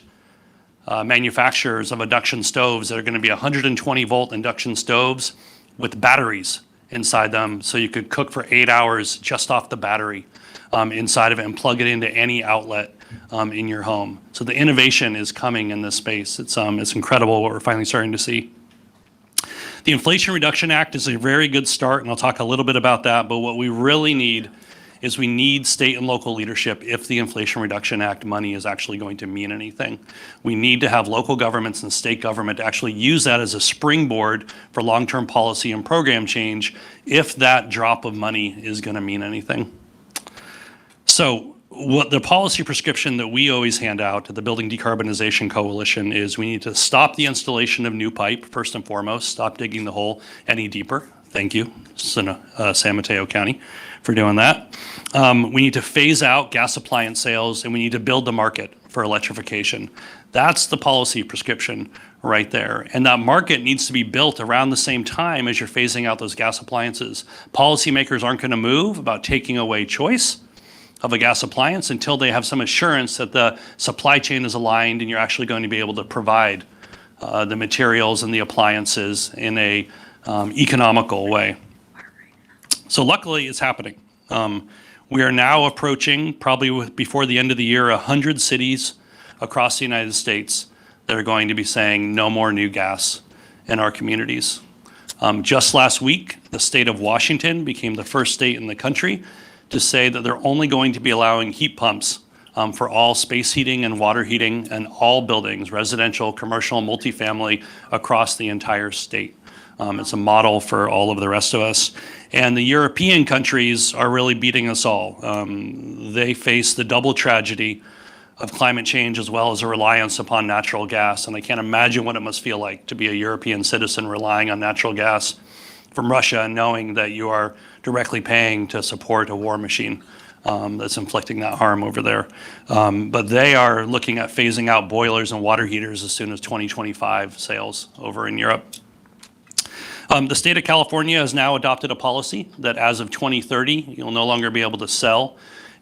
manufacturers of induction stoves that are going to be 120 volt induction stoves with batteries inside them, so you could cook for 8 hours just off the battery inside of it and plug it into any outlet in your home. So the innovation is coming in this space. It's incredible what we're finally starting to see. The Inflation Reduction Act is a very good start, and I'll talk a little bit about that, but what we really need is we need state and local leadership if the Inflation Reduction Act money is actually going to mean anything. We need to have local governments and state government to actually use that as a springboard for long-term policy and program change if that drop of money is going to mean anything. So what the policy prescription that we always hand out to the Building Decarbonization Coalition is we need to stop the installation of new pipe, first and foremost, stop digging the hole any deeper. Thank you, San Mateo County, for doing that. We need to phase out gas appliance sales, and we need to build the market for electrification. That's the policy prescription right there. And that market needs to be built around the same time as you're phasing out those gas appliances. Policymakers aren't going to move about taking away choice of a gas appliance until they have some assurance that the supply chain is aligned and you're actually going to be able to provide the materials and the appliances in a economical way. So luckily it's happening. We are now approaching, probably before the end of the year, 100 cities across the United States that are going to be saying no more new gas in our communities. Just last week, the state of Washington became the first state in the country to say that they're only going to be allowing heat pumps for all space heating and water heating and all buildings, residential, commercial, multifamily, across the entire state. It's a model for all of the rest of us. And the European countries are really beating us all. They face the double tragedy of climate change as well as a reliance upon natural gas. And I can't imagine what it must feel like to be a European citizen relying on natural gas from Russia and knowing that you are directly paying to support a war machine that's inflicting that harm over there. But they are looking at phasing out boilers and water heaters as soon as 2025 sales over in Europe. The state of California has now adopted a policy that as of 2030, you'll no longer be able to sell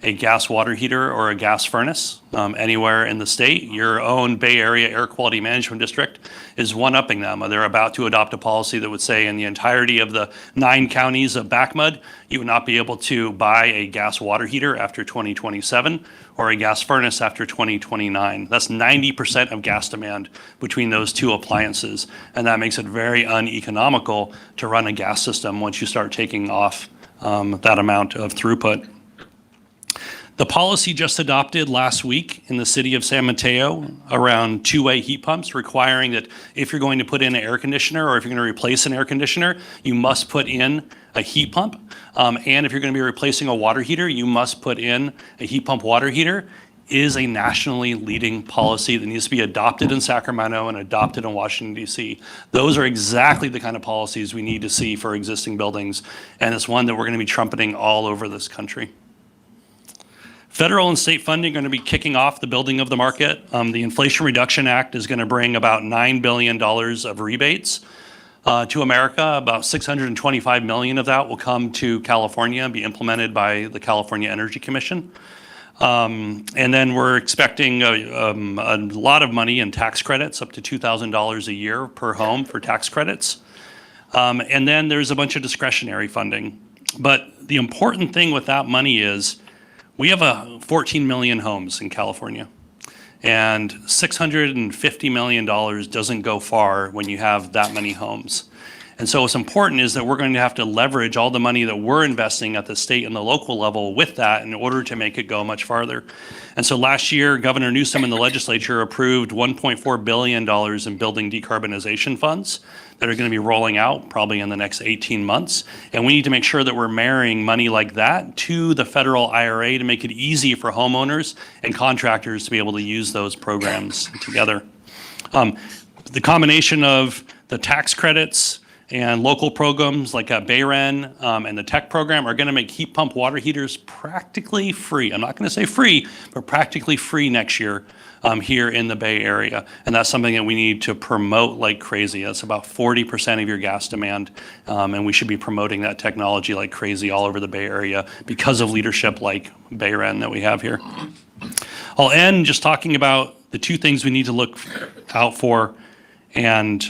a gas water heater or a gas furnace anywhere in the state. Your own Bay Area Air Quality Management District is one-upping them. They're about to adopt a policy that would say in the entirety of the 9 counties of Backmud, you would not be able to buy a gas water heater after 2027 or a gas furnace after 2029. That's 90% of gas demand between those two appliances. And that makes it very uneconomical to run a gas system once you start taking off that amount of throughput. The policy just adopted last week in the city of San Mateo around two-way heat pumps, requiring that if you're going to put in an air conditioner or if you're going to replace an air conditioner, you must put in a heat pump. And if you're going to be replacing a water heater, you must put in a heat pump water heater. Is a nationally leading policy that needs to be adopted in Sacramento and adopted in Washington, D.C. Those are exactly the kind of policies we need to see for existing buildings, and it's one that we're going to be trumpeting all over this country. Federal and state funding are going to be kicking off the building of the market. The Inflation Reduction Act is going to bring about $9 billion of rebates to America. About $625 million of that will come to California and be implemented by the California Energy Commission. And then we're expecting a lot of money in tax credits, up to $2,000 a year per home for tax credits. And then there's a bunch of discretionary funding. But the important thing with that money is we have 14 million homes in California, and $650 million doesn't go far when you have that many homes. And so what's important is that we're going to have to leverage all the money that we're investing at the state and the local level with that in order to make it go much farther. And so last year, Governor Newsom and the legislature approved $1.4 billion in building decarbonization funds that are going to be rolling out probably in the next 18 months. And we need to make sure that we're marrying money like that to the federal IRA to make it easy for homeowners and contractors to be able to use those programs together. The combination of the tax credits and local programs like BayREN and the tech program are going to make heat pump water heaters practically free. I'm not going to say free, but practically free next year here in the Bay Area. And that's something that we need to promote like crazy. That's about 40% of your gas demand. And we should be promoting that technology like crazy all over the Bay Area because of leadership like BayREN that we have here. I'll end just talking about the two things we need to look out for and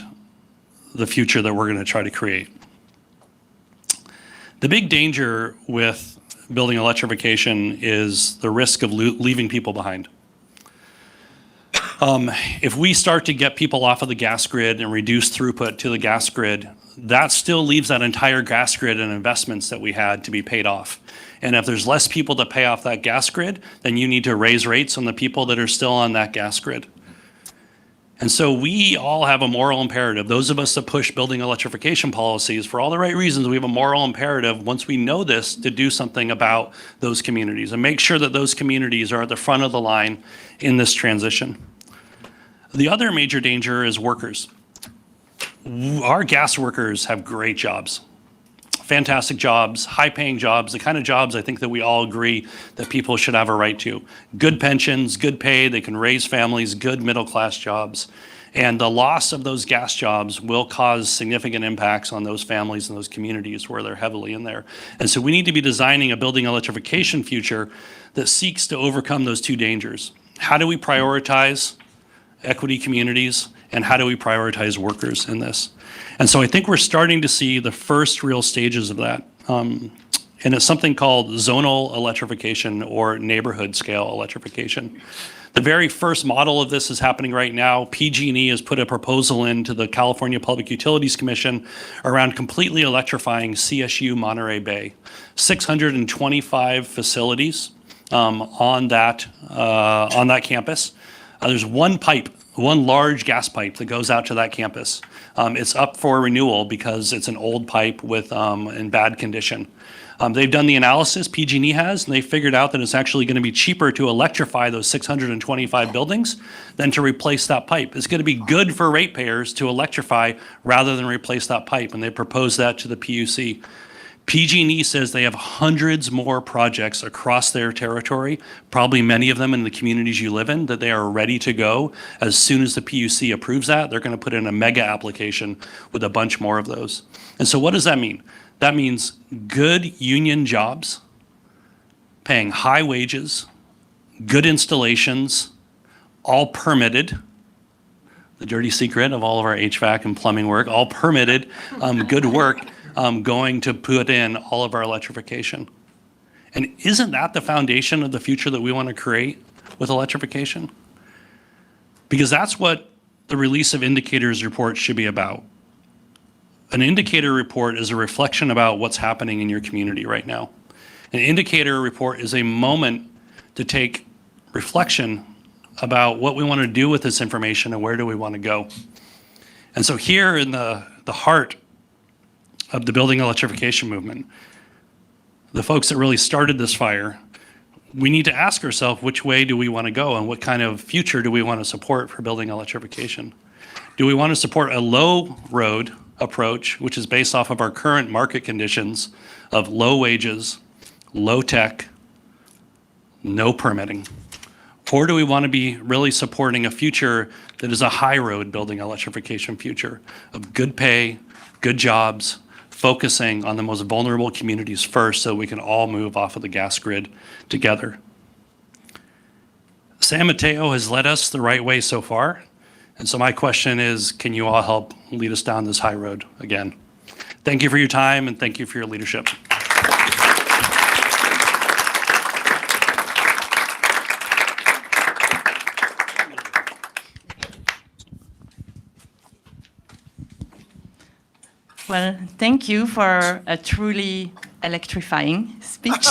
the future that we're going to try to create. The big danger with building electrification is the risk of leaving people behind. If we start to get people off of the gas grid and reduce throughput to the gas grid, that still leaves that entire gas grid and investments that we had to be paid off. And if there's less people to pay off that gas grid, then you need to raise rates on the people that are still on that gas grid. And so we all have a moral imperative. Those of us that push building electrification policies, for all the right reasons, we have a moral imperative, once we know this, to do something about those communities and make sure that those communities are at the front of the line in this transition. The other major danger is workers. Our gas workers have great jobs, fantastic jobs, high-paying jobs, the kind of jobs I think that we all agree that people should have a right to. Good pensions, good pay, they can raise families, good middle-class jobs. And the loss of those gas jobs will cause significant impacts on those families and those communities where they're heavily in there. And so we need to be designing a building electrification future that seeks to overcome those two dangers. How do we prioritize equity communities, and how do we prioritize workers in this? And so I think we're starting to see the first real stages of that. And it's something called zonal electrification or neighborhood scale electrification. The very first model of this is happening right now. PG&E has put a proposal into the California Public Utilities Commission around completely electrifying CSU Monterey Bay. 625 facilities on that campus. There's one pipe, one large gas pipe that goes out to that campus. It's up for renewal because it's an old pipe with in bad condition. They've done the analysis, PG&E has, and they figured out that it's actually going to be cheaper to electrify those 625 buildings than to replace that pipe. It's going to be good for ratepayers to electrify rather than replace that pipe, and they proposed that to the PUC. PG&E says they have hundreds more projects across their territory, probably many of them in the communities you live in, that they are ready to go. As soon as the PUC approves that, they're going to put in a mega application with a bunch more of those. And so what does that mean? That means good union jobs, paying high wages, good installations, all permitted. The dirty secret of all of our HVAC and plumbing work, all permitted, good work. Going to put in all of our electrification. And isn't that the foundation of the future that we want to create with electrification? Because that's what the release of indicators report should be about. An indicator report is a reflection about what's happening in your community right now. An indicator report is a moment to take reflection about what we want to do with this information and where do we want to go. And so here in the heart of the building electrification movement, the folks that really started this fire, we need to ask ourselves which way do we want to go and what kind of future do we want to support for building electrification? Do we want to support a low road approach, which is based off of our current market conditions of low wages, low tech, no permitting? Or do we want to be really supporting a future that is a high road building electrification future of good pay, good jobs, focusing on the most vulnerable communities first so we can all move off of the gas grid together? San Mateo has led us the right way so far. And so my question is, can you all help lead us down this high road again? Thank you for your time and thank you for your leadership. Well, thank you for a truly electrifying speech.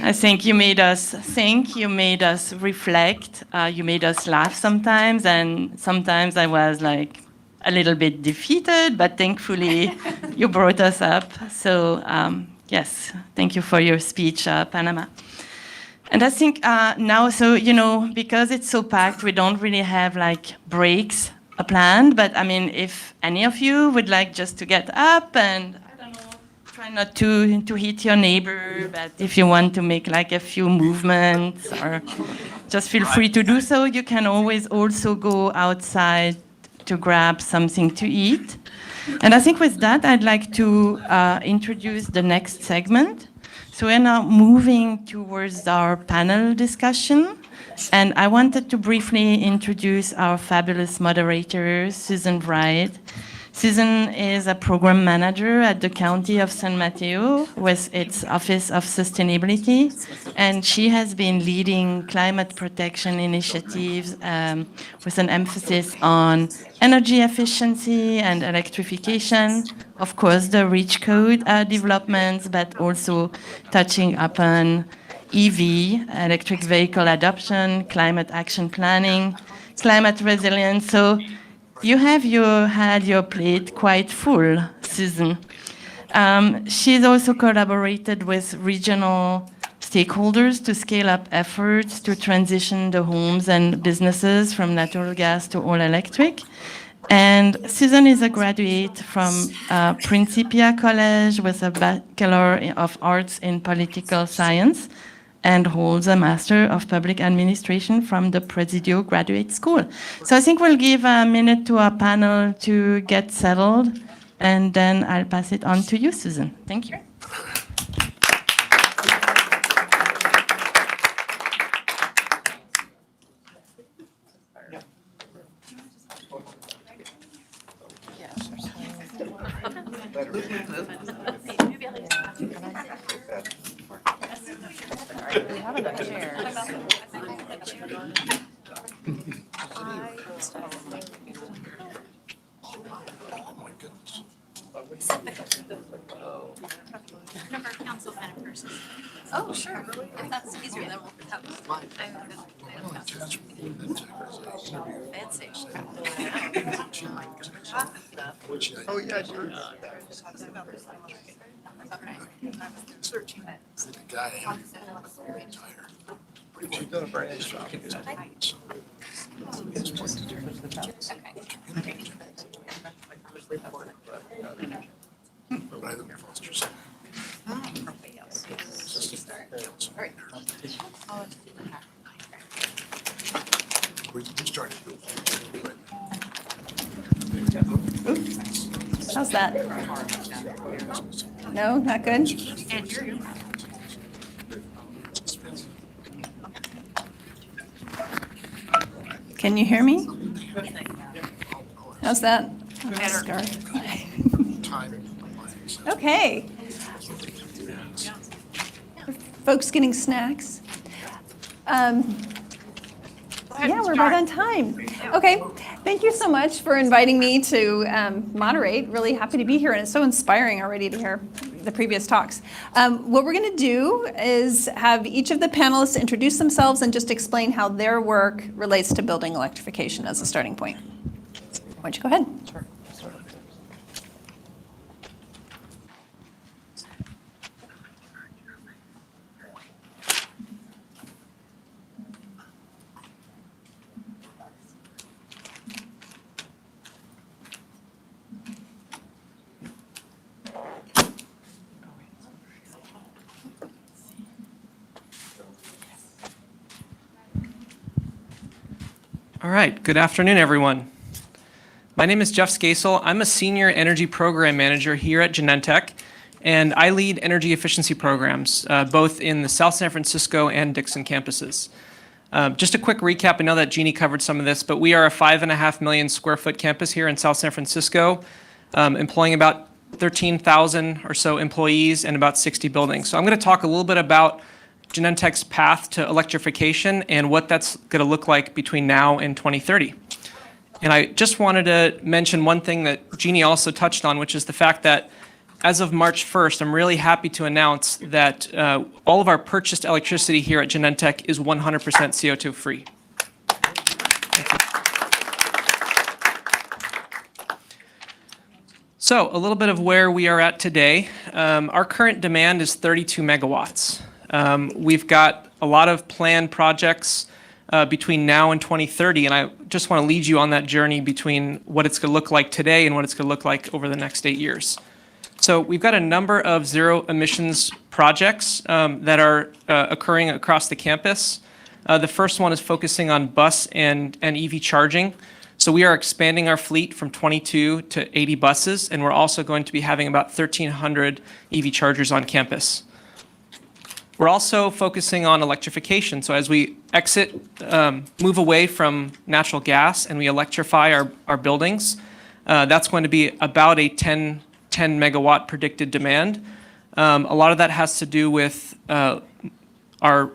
I think you made us think, you made us reflect, you made us laugh sometimes, and sometimes I was like a little bit defeated, but thankfully you brought us up. So yes, thank you for your speech, Panama. And I think now, so, you know, because it's so packed, we don't really have like breaks planned, but I mean, if any of you would like just to get up and, I don't know, try not to hit your neighbor, but if you want to make like a few movements or just feel free to do so, you can always also go outside to grab something to eat. And I think with that, I'd like to introduce the next segment. So we're now moving towards our panel discussion. And I wanted to briefly introduce our fabulous moderators, Susan Wright, Susan is a program manager at the County of San Mateo with its Office of Sustainability, and she has been leading climate protection initiatives with an emphasis on energy efficiency and electrification, of course, the REACH code developments, but also touching upon EV, electric vehicle adoption, climate action planning, climate resilience. So you have had your plate quite full, Susan. She's also collaborated with regional stakeholders to scale up efforts to transition the homes and businesses from natural gas to all electric. And Susan is a graduate from Principia College with a Bachelor of Arts in Political Science and holds a Master of Public Administration from the Presidio Graduate School. So I think we'll give a minute to our panel to get settled, and then I'll pass it on to you, Susan. Thank you. We have enough chairs. Oh, sure. If that's easier, then we'll have fancy. Oh, yeah, sure. Searching. The guy retired. She's done a very nice job. We started. How's that? No, not good? Can you hear me? How's that? Okay. Folks getting snacks? Yeah, we're right on time. Okay, thank you so much for inviting me to moderate. Really happy to be here, and it's so inspiring already to hear the previous talks. What we're going to do is have each of the panelists introduce themselves and just explain how their work relates to building electrification as a starting point. Why don't you go ahead? Sure. All right, good afternoon, everyone. My name is Jeff Skacel. I'm a senior energy program manager here at Genentech, and I lead energy efficiency programs, both in the South San Francisco and Dixon campuses. Just a quick recap, I know that Jeannie covered some of this, but we are a 5.5 million square foot campus here in South San Francisco, employing about 13,000 or so employees and about 60 buildings. So I'm going to talk a little bit about Genentech's path to electrification and what that's going to look like between now and 2030. And I just wanted to mention one thing that Jeannie also touched on, which is the fact that as of March 1st, I'm really happy to announce that all of our purchased electricity here at Genentech is 100% CO2 free. So a little bit of where we are at today. Our current demand is 32 megawatts. We've got a lot of planned projects between now and 2030, and I just want to lead you on that journey between what it's going to look like today and what it's going to look like over the next 8 years. So we've got a number of zero emissions projects that are occurring across the campus. The first one is focusing on bus and EV charging. So we are expanding our fleet from 22 to 80 buses, and we're also going to be having about 1,300 EV chargers on campus. We're also focusing on electrification. So as we move away from natural gas and we electrify our buildings, That's going to be about a 10 megawatt predicted demand. A lot of that has to do with our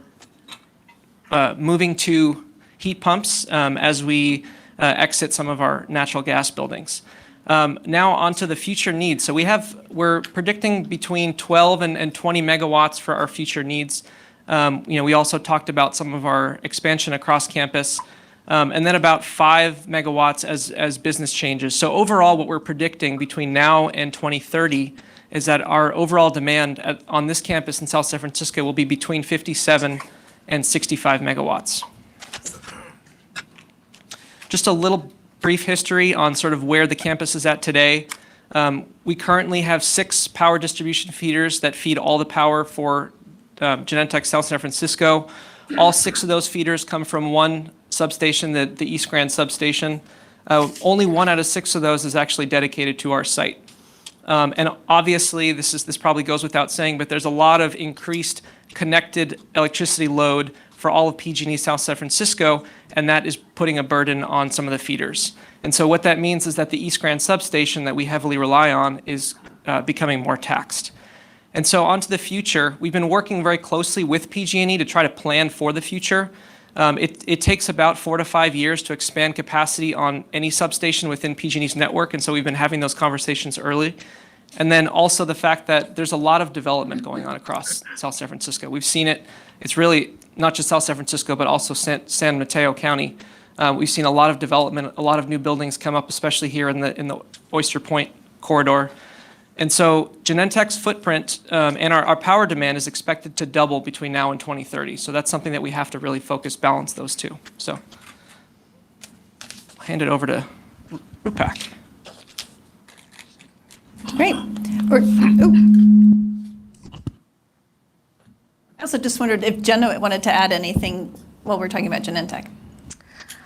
moving to heat pumps as we exit some of our natural gas buildings. Now onto the future needs. So we're predicting between 12 and 20 megawatts for our future needs. We also talked about some of our expansion across campus, and then about 5 megawatts as business changes. So overall, what we're predicting between now and 2030 is that our overall demand on this campus in South San Francisco will be between 57 and 65 megawatts. Just a little brief history on sort of where the campus is at today. We currently have 6 power distribution feeders that feed all the power for Genentech South San Francisco. All 6 of those feeders come from one substation, the East Grand substation. Only 1 out of 6 of those is actually dedicated to our site. And obviously, this probably goes without saying, but there's a lot of increased connected electricity load for all of PG&E South San Francisco, and that is putting a burden on some of the feeders. And so what that means is that the East Grand substation that we heavily rely on is becoming more taxed. And so onto the future, we've been working very closely with PG&E to try to plan for the future. It takes about 4 to 5 years to expand capacity on any substation within PG&E's network, and so we've been having those conversations early. And then also the fact that there's a lot of development going on across South San Francisco. We've seen it. It's really not just South San Francisco, but also San Mateo County. We've seen a lot of development, a lot of new buildings come up, especially here in the Oyster Point corridor. And so Genentech's footprint and our power demand is expected to double between now and 2030. So that's something that we have to really balance those two. So I'll hand it over to Roopak. Great. I also just wondered if Jena wanted to add anything while we're talking about Genentech.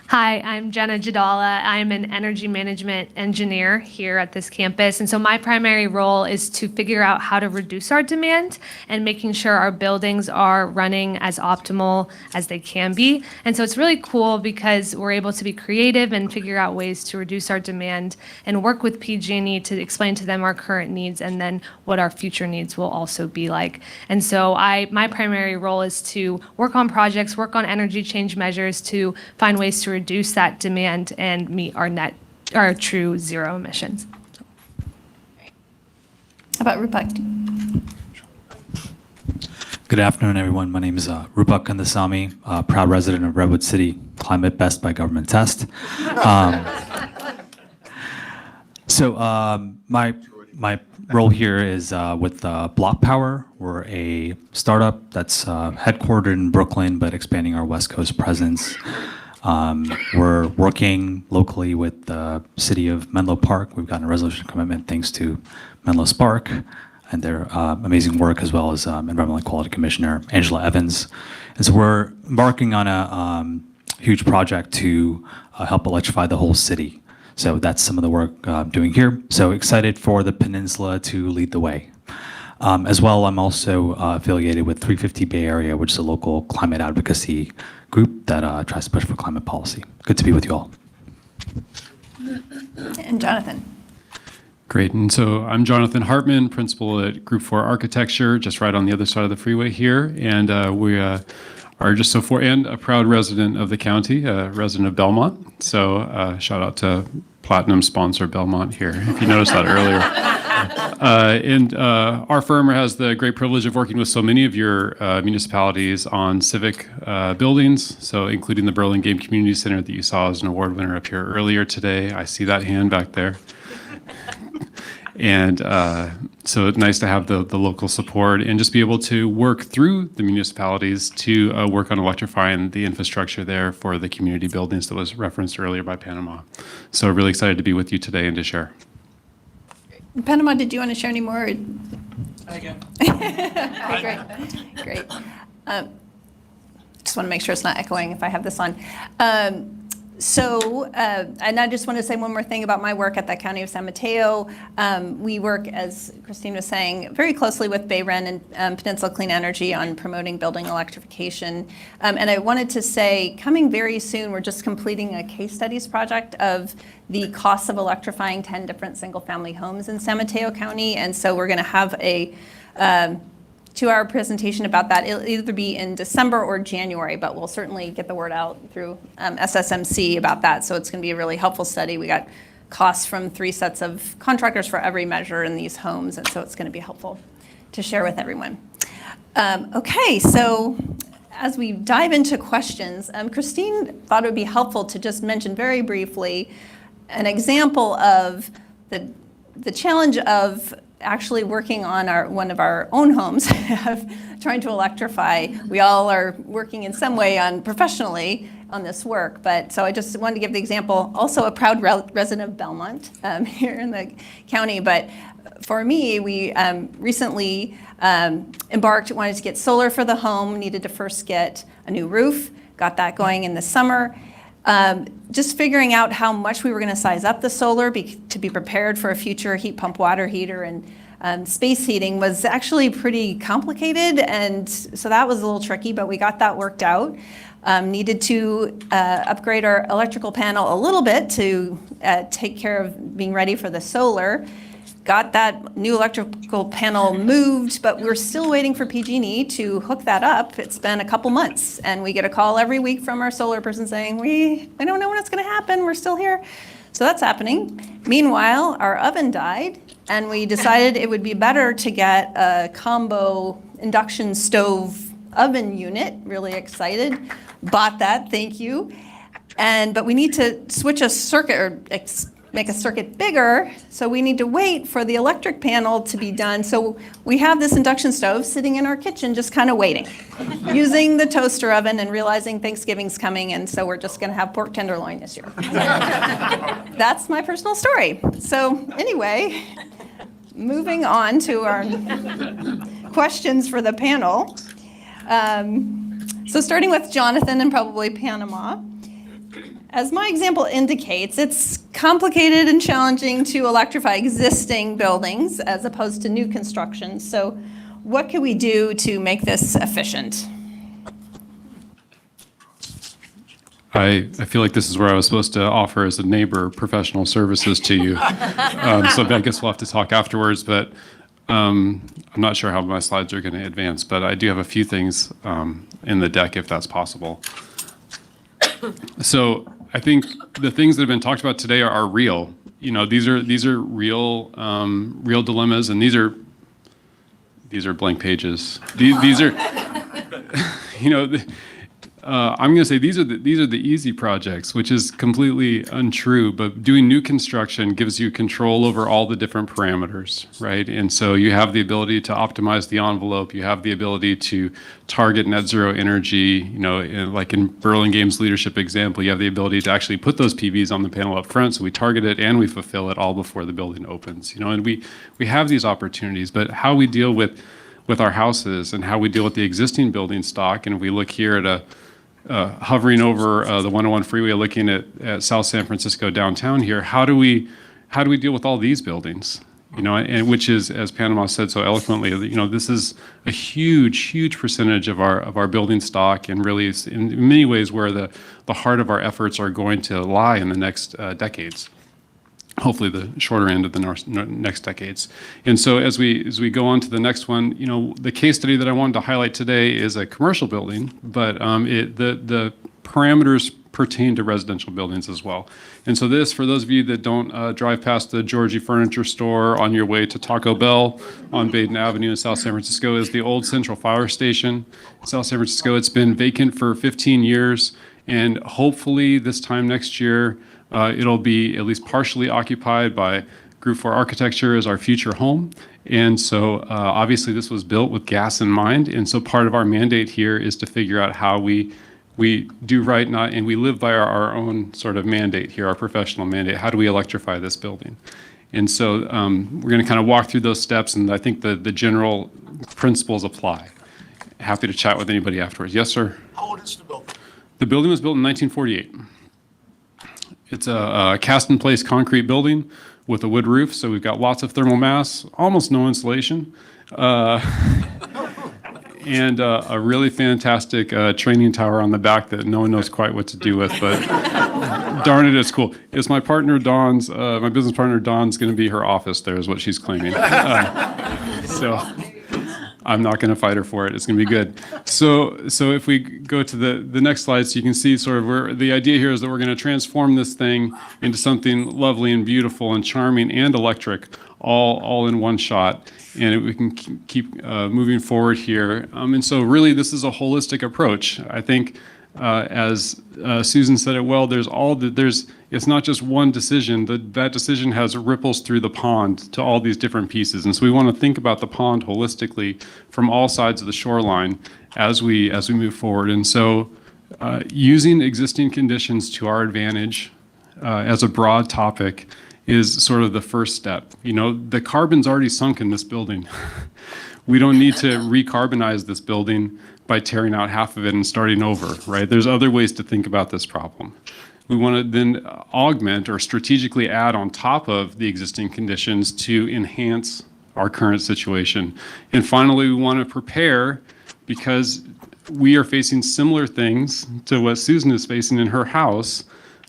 Hi, I'm Jena Jedallah. I'm an energy management engineer here at this campus. And so my primary role is to figure out how to reduce our demand and making sure our buildings are running as optimal as they can be. And so it's really cool because we're able to be creative and figure out ways to reduce our demand and work with PG&E to explain to them our current needs and then what our future needs will also be like. And so my primary role is to work on projects, work on energy change measures to find ways to reduce that demand and meet our true zero emissions. How about Roopak? Good afternoon, everyone. My name is Roopak Kandasamy, proud resident of Redwood City, climate best by government test. My role here is with Block Power. We're a startup that's headquartered in Brooklyn, but expanding our West Coast presence. We're working locally with the city of Menlo Park. We've gotten a resolution commitment thanks to Menlo Spark and their amazing work, as well as Environmental Quality Commissioner Angela Evans. And so we're embarking on a huge project to help electrify the whole city. So that's some of the work I'm doing here. So excited for the peninsula to lead the way. As well, I'm also affiliated with 350 Bay Area, which is a local climate advocacy group that tries to push for climate policy. Good to be with you all. And Jonathan. Great. And so I'm Jonathan Hartman, principal at Group 4 Architecture, just right on the other side of the freeway here. And we are just and a proud resident of the county, resident of Belmont. So shout out to platinum sponsor Belmont here, if you noticed that earlier. And our firm has the great privilege of working with so many of your municipalities on civic buildings, so including the Burlingame Community Center that you saw as an award winner up here earlier today. I see that hand back there. And so it's nice to have the local support and just be able to work through the municipalities to work on electrifying the infrastructure there for the community buildings that was referenced earlier by Panama. So really excited to be with you today and to share. Panama, did you want to share any more? Again. Okay, great. Just want to make sure it's not echoing if I have this on. And I just want to say one more thing about my work at the County of San Mateo. We work, as Christine was saying, very closely with BayREN and Peninsula Clean Energy on promoting building electrification. And I wanted to say, coming very soon, we're just completing a case studies project of the costs of electrifying 10 different single-family homes in San Mateo County. And so we're going to have a 2-hour presentation about that. It'll either be in December or January, but we'll certainly get the word out through SSMC about that. So it's going to be a really helpful study. We got costs from 3 sets of contractors for every measure in these homes, and so it's going to be helpful to share with everyone. Okay, so as we dive into questions, Christine thought it would be helpful to just mention very briefly an example of the challenge of actually working on one of our own homes, of trying to electrify. We all are working in some way professionally on this work, but so I just wanted to give the example. Also a proud resident of Belmont here in the county, but for me, we recently wanted to get solar for the home, needed to first get a new roof, got that going in the summer. Just figuring out how much we were going to size up the solar to be prepared for a future heat pump water heater and space heating was actually pretty complicated, and so that was a little tricky, but we got that worked out. Needed to upgrade our electrical panel a little bit to take care of being ready for the solar. Got that new electrical panel moved, but we're still waiting for PG&E to hook that up. It's been a couple months, and we get a call every week from our solar person saying, we don't know when it's going to happen. We're still here. So that's happening. Meanwhile, our oven died, and we decided it would be better to get a combo induction stove oven unit. Really excited. Bought that. Thank you. But we need to switch a circuit or make a circuit bigger, so we need to wait for the electric panel to be done. So we have this induction stove sitting in our kitchen just kind of waiting, using the toaster oven and realizing Thanksgiving's coming, and so we're just going to have pork tenderloin this year. That's my personal story. So anyway, moving on to our questions for the panel. So starting with Jonathan and probably Panama. As my example indicates, it's complicated and challenging to electrify existing buildings as opposed to new construction. So what can we do to make this efficient? I feel like this is where I was supposed to offer as a neighbor professional services to you. So I guess we'll have to talk afterwards, but I'm not sure how my slides are going to advance, but I do have a few things in the deck if that's possible. So I think the things that have been talked about today are real. You know, these are real real dilemmas, and these are blank pages. These are, you know, I'm going to say these are the easy projects, which is completely untrue. But doing new construction gives you control over all the different parameters, right? And so you have the ability to optimize the envelope. You have the ability to target net zero energy. You know, like in Burlingame's leadership example, you have the ability to actually put those PVs on the panel up front, so we target it and we fulfill it all before the building opens. You know, and we have these opportunities. But how we deal with our houses and how we deal with the existing building stock, and if we look here at hovering over the 101 freeway, looking at South San Francisco downtown here, how do we deal with all these buildings? You know, and which is, as Panama said so eloquently, you know, this is a huge percentage of our building stock, and really is in many ways where the heart of our efforts are going to lie in the next decades. Hopefully the shorter end of the next decades. And so as we go on to the next one, you know, the case study that I wanted to highlight today is a commercial building, but the parameters pertain to residential buildings as well. And so this, for those of you that don't drive past the Georgie Furniture Store on your way to Taco Bell on Baden Avenue in South San Francisco, is the old Central Fire Station in South San Francisco. It's been vacant for 15 years, and hopefully this time next year, it'll be at least partially occupied by Group 4 Architecture as our future home. And so obviously this was built with gas in mind. And so part of our mandate here is to figure out how we do right, and we live by our own sort of mandate here, our professional mandate. How do we electrify this building? And so we're going to kind of walk through those steps, and I think the general principles apply. Happy to chat with anybody afterwards. Yes, sir? How old is the building? The building was built in 1948. It's a cast-in-place concrete building with a wood roof, so we've got lots of thermal mass, almost no insulation, and a really fantastic training tower on the back that no one knows quite what to do with, but darn it, it's cool. It's my partner Dawn's, my business partner Dawn's going to be her office there, is what she's claiming. So I'm not going to fight her for it. It's going to be good. So if we go to the next slide, so you can see sort of where the idea here is that we're going to transform this thing into something lovely and beautiful and charming and electric, all in one shot. And we can keep moving forward here. And so really, this is a holistic approach. I think, as Susan said it well, it's not just one decision. That decision has ripples through the pond to all these different pieces. And so we want to think about the pond holistically from all sides of the shoreline as we move forward. And so using existing conditions to our advantage as a broad topic is sort of the first step. You know, the carbon's already sunk in this building. We don't need to recarbonize this building by tearing out half of it and starting over, right? There's other ways to think about this problem. We want to then augment or strategically add on top of the existing conditions to enhance our current situation. And finally, we want to prepare, because we are facing similar things to what Susan is facing in her house,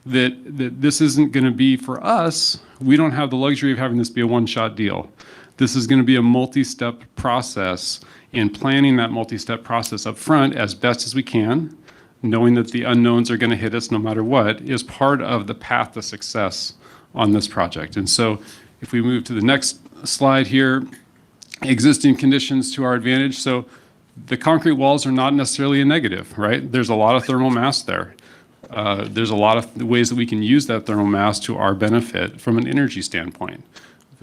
that this isn't going to be for us. We don't have the luxury of having this be a one-shot deal. This is going to be a multi-step process, and planning that multi-step process up front as best as we can, knowing that the unknowns are going to hit us no matter what, is part of the path to success on this project. And so if we move to the next slide here, existing conditions to our advantage. So the concrete walls are not necessarily a negative, right? There's a lot of thermal mass there. There's a lot of ways that we can use that thermal mass to our benefit from an energy standpoint.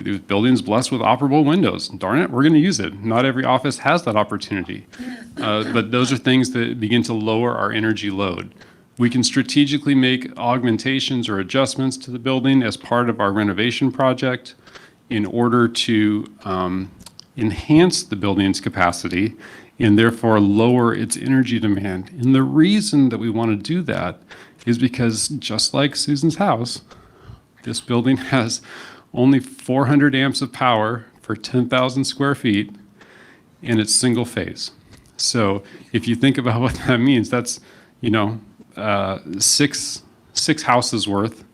These buildings blessed with operable windows. Darn it, we're going to use it. Not every office has that opportunity. But those are things that begin to lower our energy load. We can strategically make augmentations or adjustments to the building as part of our renovation project in order to enhance the building's capacity and therefore lower its energy demand. And the reason that we want to do that is because, just like Susan's house, this building has only 400 amps of power for 10,000 square feet, and it's single phase. So if you think about what that means, that's, you know, six houses worth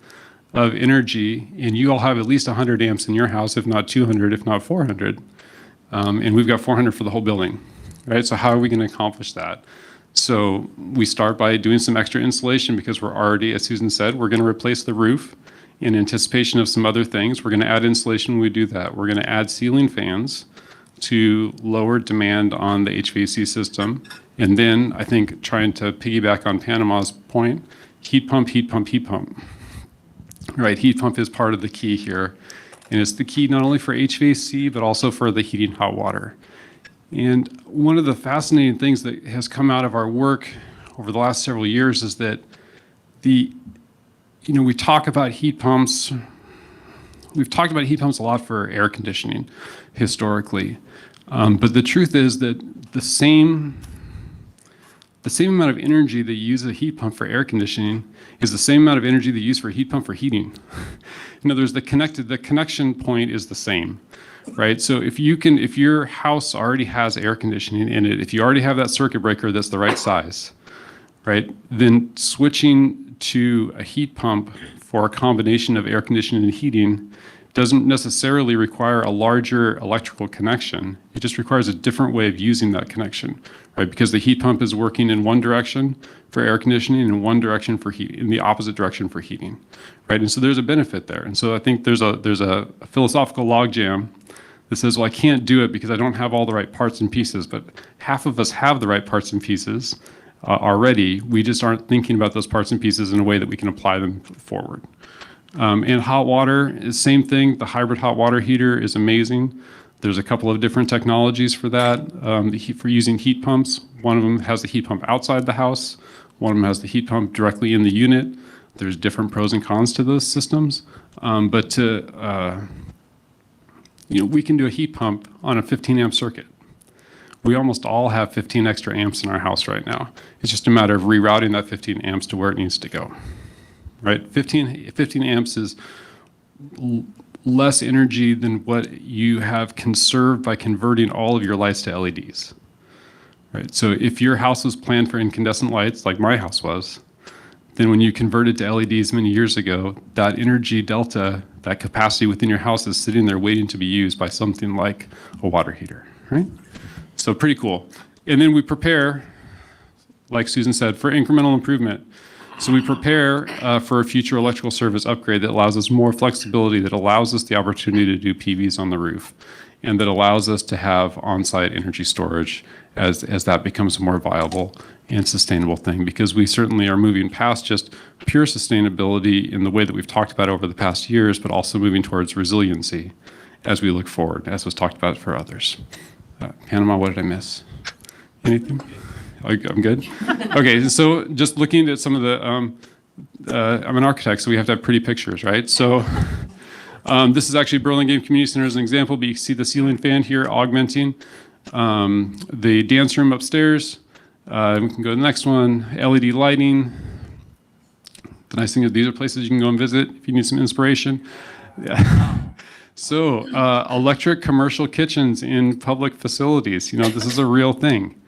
of energy, and you all have at least 100 amps in your house, if not 200, if not 400. And we've got 400 for the whole building, right? So how are we going to accomplish that? So we start by doing some extra insulation, because we're already, as Susan said, we're going to replace the roof in anticipation of some other things. We're going to add insulation when we do that. We're going to add ceiling fans to lower demand on the HVAC system. And then, I think, trying to piggyback on Panama's point, heat pump, heat pump, heat pump. Right, heat pump is part of the key here. And it's the key not only for HVAC, but also for the heating hot water. And one of the fascinating things that has come out of our work over the last several years is that we talk about heat pumps. We've talked about heat pumps a lot for air conditioning historically. But the truth is that the same amount of energy that you use a heat pump for air conditioning is the same amount of energy that you use for a heat pump for heating. In other words, the connection point is the same, right? So if your house already has air conditioning in it, if you already have that circuit breaker that's the right size, right, then switching to a heat pump for a combination of air conditioning and heating doesn't necessarily require a larger electrical connection. It just requires a different way of using that connection, right? Because the heat pump is working in one direction for air conditioning and in one direction for heat, in the opposite direction for heating, right? And so there's a benefit there. And so I think there's a philosophical logjam that says, well, I can't do it because I don't have all the right parts and pieces. But half of us have the right parts and pieces already. We just aren't thinking about those parts and pieces in a way that we can apply them forward. And hot water is the same thing. The hybrid hot water heater is amazing. There's a couple of different technologies for that, for using heat pumps. One of them has the heat pump outside the house. One of them has the heat pump directly in the unit. There's different pros and cons to those systems. But we can do a heat pump on a 15 amp circuit. We almost all have 15 extra amps in our house right now. It's just a matter of rerouting that 15 amps to where it needs to go. right? 15 amps is less energy than what you have conserved by converting all of your lights to LEDs, right? So if your house was planned for incandescent lights, like my house was, then when you converted to LEDs many years ago, that energy delta, that capacity within your house is sitting there waiting to be used by something like a water heater, right? So pretty cool. And then we prepare, like Susan said, for incremental improvement. So we prepare for a future electrical service upgrade that allows us more flexibility, that allows us the opportunity to do PVs on the roof, and that allows us to have on-site energy storage as that becomes a more viable and sustainable thing, because we certainly are moving past just pure sustainability in the way that we've talked about over the past years, but also moving towards resiliency as we look forward, as was talked about for others. Panama, what did I miss? Anything? I'm good? Okay, so just looking at some of the, I'm an architect, so we have to have pretty pictures, right? So this is actually Burlingame Community Center as an example, but you can see the ceiling fan here augmenting. The dance room upstairs, we can go to the next one, LED lighting. The nice thing is these are places you can go and visit if you need some inspiration. Yeah. So electric commercial kitchens in public facilities, this is a real thing.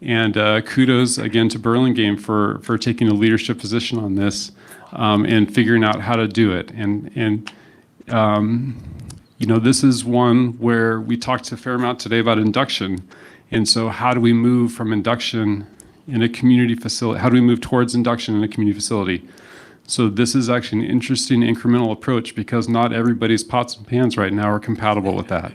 And kudos again to Burlingame for taking a leadership position on this and figuring out how to do it. And this is one where we talked a fair amount today about induction. And so how do we move from induction in a community facility? How do we move towards induction in a community facility? So this is actually an interesting incremental approach, because not everybody's pots and pans right now are compatible with that.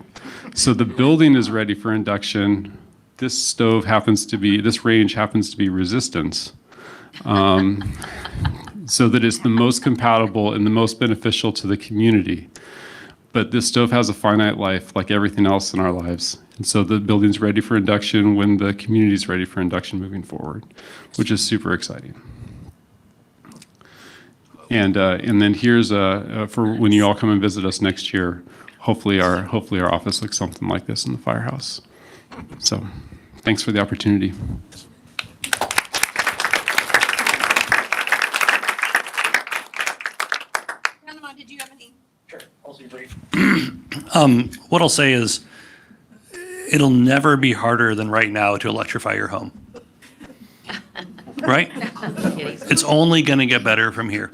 So the building is ready for induction. This range happens to be resistance, so that it's the most compatible and the most beneficial to the community. But this stove has a finite life, like everything else in our lives. And so the building's ready for induction when the community's ready for induction moving forward, which is super exciting. And then here's for when you all come and visit us next year. Hopefully our office looks something like this in the firehouse. So, thanks for the opportunity. Panama, did you have any? Sure, I'll be brief. What I'll say is, it'll never be harder than right now to electrify your home. Right? It's only going to get better from here.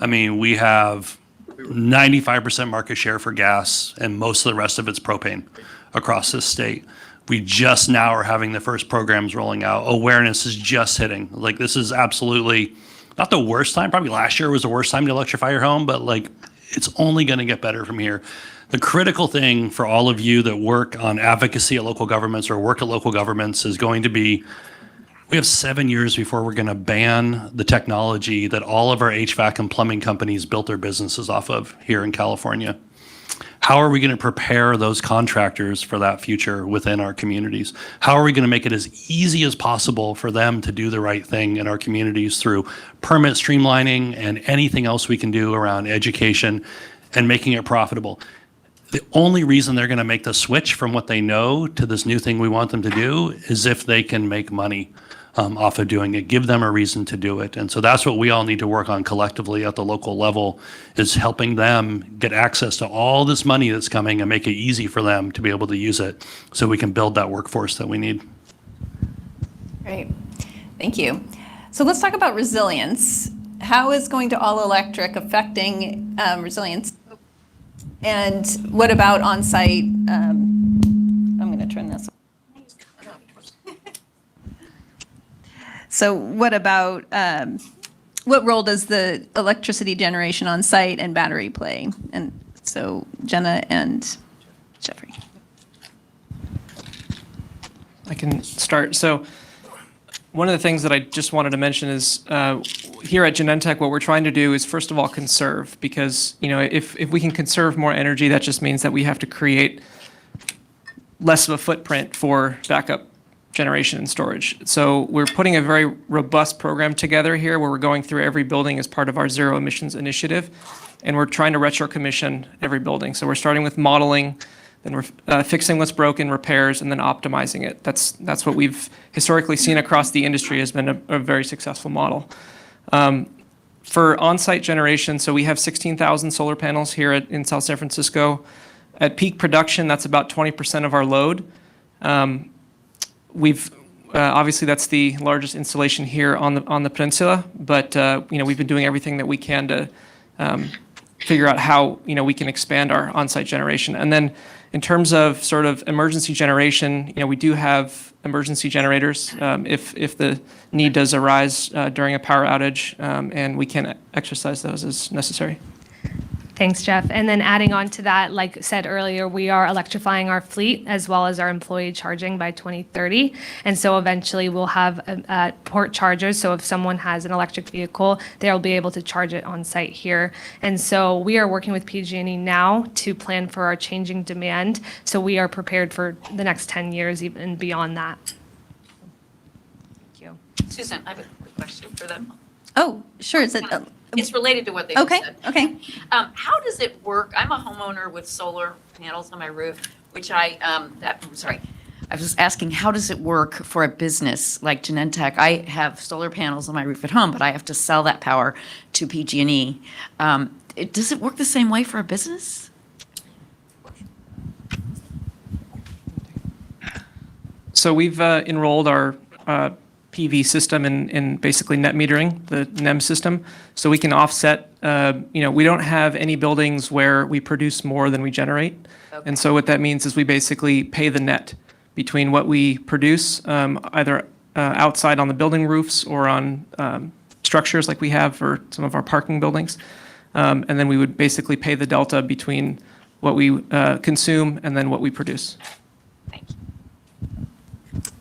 I mean, we have 95% market share for gas, and most of the rest of it's propane across this state. We just now are having the first programs rolling out. Awareness is just hitting. Like, this is absolutely not the worst time. Probably last year was the worst time to electrify your home, but like, it's only going to get better from here. The critical thing for all of you that work on advocacy at local governments or work at local governments is going to be, we have 7 years before we're going to ban the technology that all of our HVAC and plumbing companies built their businesses off of here in California. How are we going to prepare those contractors for that future within our communities? How are we going to make it as easy as possible for them to do the right thing in our communities through permit streamlining and anything else we can do around education and making it profitable? The only reason they're going to make the switch from what they know to this new thing we want them to do is if they can make money off of doing it. Give them a reason to do it. And so that's what we all need to work on collectively at the local level, is helping them get access to all this money that's coming and make it easy for them to be able to use it so we can build that workforce that we need. Great, thank you. So let's talk about resilience. How is going to all electric affecting resilience? And what about on-site? I'm going to turn this. So what about, what role does the electricity generation on site and battery play? And so Jena and Jeffrey. I can start. So one of the things that I just wanted to mention is here at Genentech, what we're trying to do is, first of all, conserve, because if we can conserve more energy, that just means that we have to create less of a footprint for backup generation and storage. So we're putting a very robust program together here where we're going through every building as part of our zero emissions initiative, and we're trying to retro commission every building. So we're starting with modeling, then we're fixing what's broken, repairs, and then optimizing it. That's what we've historically seen across the industry has been a very successful model. For on-site generation, so we have 16,000 solar panels here in South San Francisco. At peak production, that's about 20% of our load. Obviously that's the largest installation here on the peninsula, but we've been doing everything that we can to figure out how we can expand our on-site generation. And then in terms of sort of emergency generation, we do have emergency generators if the need does arise during a power outage, and we can exercise those as necessary. Thanks, Jeff. And then adding on to that, like said earlier, we are electrifying our fleet as well as our employee charging by 2030. And so eventually we'll have port chargers. So if someone has an electric vehicle, they'll be able to charge it on site here. And so we are working with PG&E now to plan for our changing demand. So we are prepared for the next 10 years, even beyond that. Thank you. Susan, I have a quick question for them. Oh, sure. Is it? It's related to what they just Okay, said. okay. How does it work? I'm a homeowner with solar panels on my roof, which I was asking, how does it work for a business like Genentech? I have solar panels on my roof at home, but I have to sell that power to PG&E. Does it work the same way for a business? So we've enrolled our PV system in basically net metering, the NEM system, so we can offset. We don't have any buildings where we produce more than we generate, and so what that means is we basically pay the net between what we produce, either outside on the building roofs or on structures like we have for some of our parking buildings, and then we would basically pay the delta between what we consume and then what we produce. Thank you.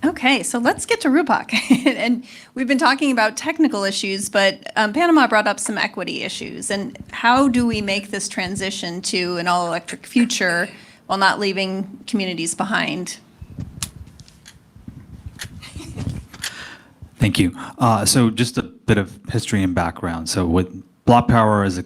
Okay, so let's get to Roopak. And we've been talking about technical issues, but Panama brought up some equity issues. And how do we make this transition to an all-electric future while not leaving communities behind? Thank you. So just a bit of history and background. So with Block Power is a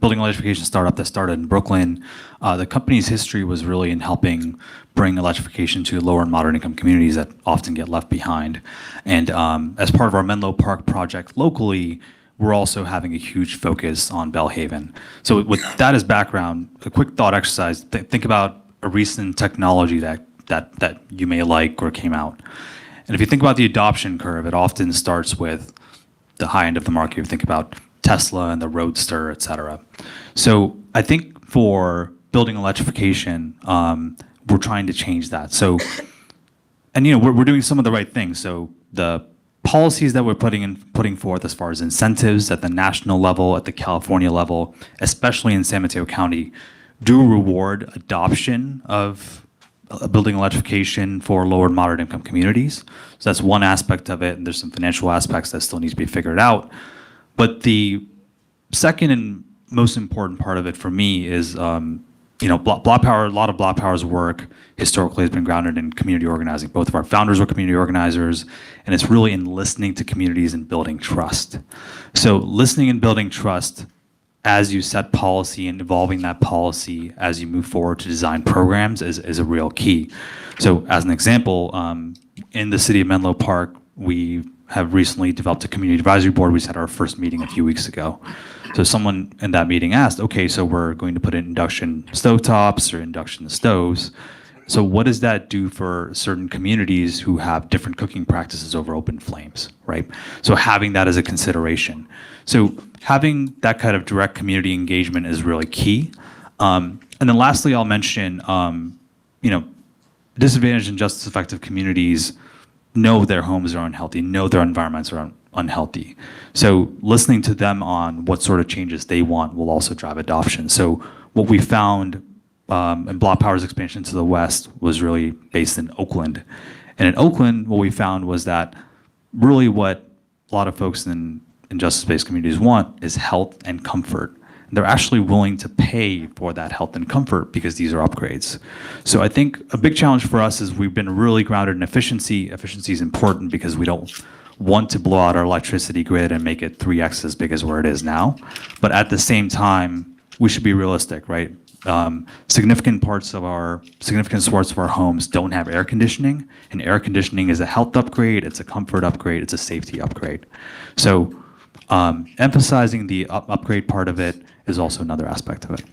building electrification startup that started in Brooklyn. The company's history was really in helping bring electrification to lower and moderate income communities that often get left behind. And as part of our Menlo Park project locally, we're also having a huge focus on Bellhaven. So with that as background, a quick thought exercise, think about a recent technology that you may like or came out. And if you think about the adoption curve, it often starts with the high end of the market. You think about Tesla and the Roadster, et cetera. So I think for building electrification, we're trying to change that. So, and we're doing some of the right things. So the policies that we're putting forth as far as incentives at the national level, at the California level, especially in San Mateo County, do reward adoption of building electrification for lower and moderate income communities. So that's one aspect of it, and there's some financial aspects that still need to be figured out. But the second and most important part of it for me is, Block Power, a lot of Block Power's work historically has been grounded in community organizing. Both of our founders were community organizers, and it's really in listening to communities and building trust. So listening and building trust as you set policy and evolving that policy as you move forward to design programs is a real key. So as an example, in the city of Menlo Park, we have recently developed a community advisory board. We had our first meeting a few weeks ago. So someone in that meeting asked, okay, so we're going to put in induction stovetops or induction stoves. So what does that do for certain communities who have different cooking practices over open flames, right? So having that as a consideration. So having that kind of direct community engagement is really key. And then lastly, I'll mention, disadvantaged and justice effective communities know their homes are unhealthy, know their environments are unhealthy. So listening to them on what sort of changes they want will also drive adoption. So what we found in Block Power's expansion to the west was really based in Oakland. And in Oakland, what we found was that really what a lot of folks in justice-based communities want is health and comfort. And they're actually willing to pay for that health and comfort because these are upgrades. So I think a big challenge for us is we've been really grounded in efficiency. Efficiency is important because we don't want to blow out our electricity grid and make it 3x as big as where it is now. But at the same time, we should be realistic, right? Significant parts of our homes don't have air conditioning, and air conditioning is a health upgrade, it's a comfort upgrade, it's a safety upgrade. So Emphasizing the upgrade part of it is also another aspect of it.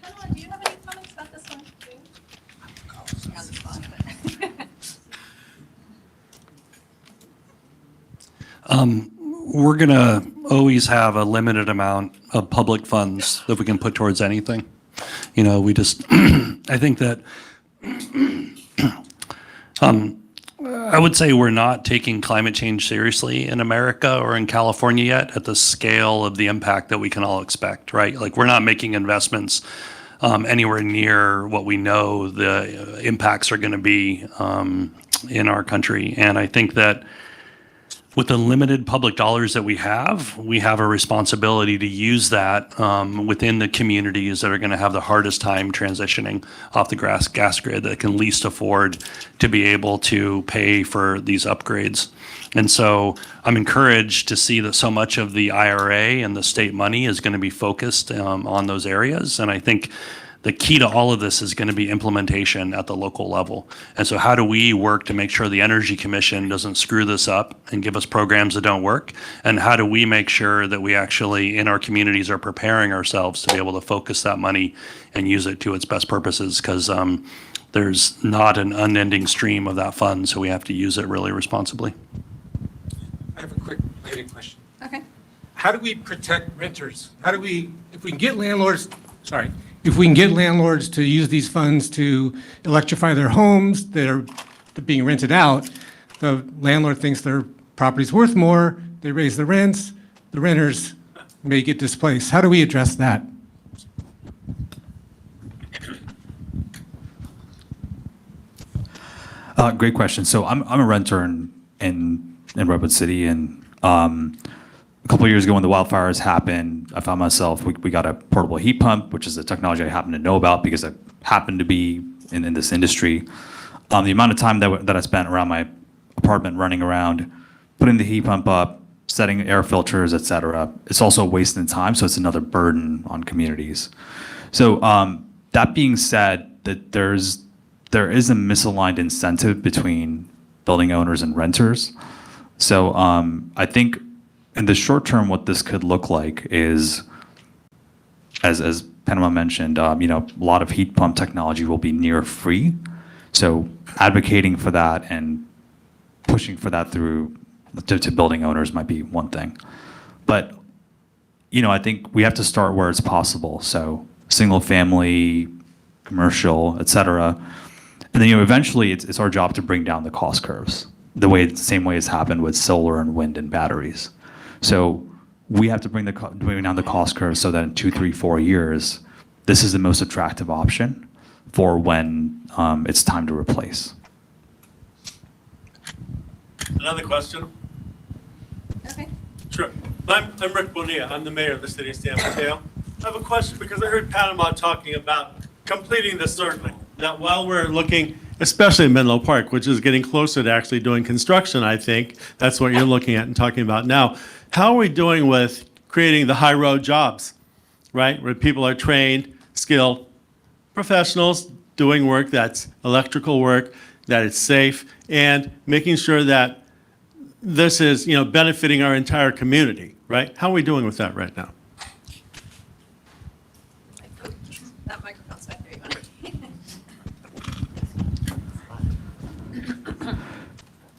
Pamela, do you have any comments about this one? We're going to always have a limited amount of public funds that we can put towards anything. You know, we just, I think that, I would say we're not taking climate change seriously in America or in California yet at the scale of the impact that we can all expect, right? Like, we're not making investments anywhere near what we know the impacts are going to be in our country. And I think that with the limited public dollars that we have a responsibility to use that within the communities that are going to have the hardest time transitioning off the gas grid, that can least afford to be able to pay for these upgrades. And so I'm encouraged to see that so much of the IRA and the state money is going to be focused on those areas. And I think the key to all of this is going to be implementation at the local level. And so how do we work to make sure the Energy Commission doesn't screw this up and give us programs that don't work? And how do we make sure that we actually, in our communities, are preparing ourselves to be able to focus that money and use it to its best purposes? Because there's not an unending stream of that fund, so we have to use it really responsibly. I have a quick related question. Okay. How do we protect renters? How do we, if we can get landlords, if we can get landlords to use these funds to electrify their homes that are being rented out, the landlord thinks their property's worth more, they raise the rents, the renters may get displaced. How do we address that? Great question. So I'm a renter in Redwood City, and a couple of years ago when the wildfires happened, I found myself, we got a portable heat pump, which is a technology I happen to know about because I happen to be in this industry. The amount of time that I spent around my apartment running around, putting the heat pump up, setting air filters, et cetera, it's also a waste in time, so it's another burden on communities. So that being said, that there is a misaligned incentive between building owners and renters. So I think in the short term, what this could look like is, as Panama mentioned, a lot of heat pump technology will be near free. So advocating for that and pushing for that through to building owners might be one thing. But, I think we have to start where it's possible. So single family, commercial, et cetera. And then, eventually it's our job to bring down the cost curves, the same way it's happened with solar and wind and batteries. So we have to bring down the cost curve so that in 2, 3, 4 years, this is the most attractive option for when it's time to replace. Another question? Okay. Sure. I'm Rick Bonilla. I'm the mayor of the city of San Mateo. I have a question because I heard Panama talking about completing the circling. That while we're looking, especially in Menlo Park, which is getting closer to actually doing construction, I think, that's what you're looking at and talking about now. How are we doing with creating the high road jobs, right? Where people are trained, skilled professionals doing work that's electrical work, that it's safe, and making sure that this is, benefiting our entire community, right? How are we doing with that right now? That microphone's back there.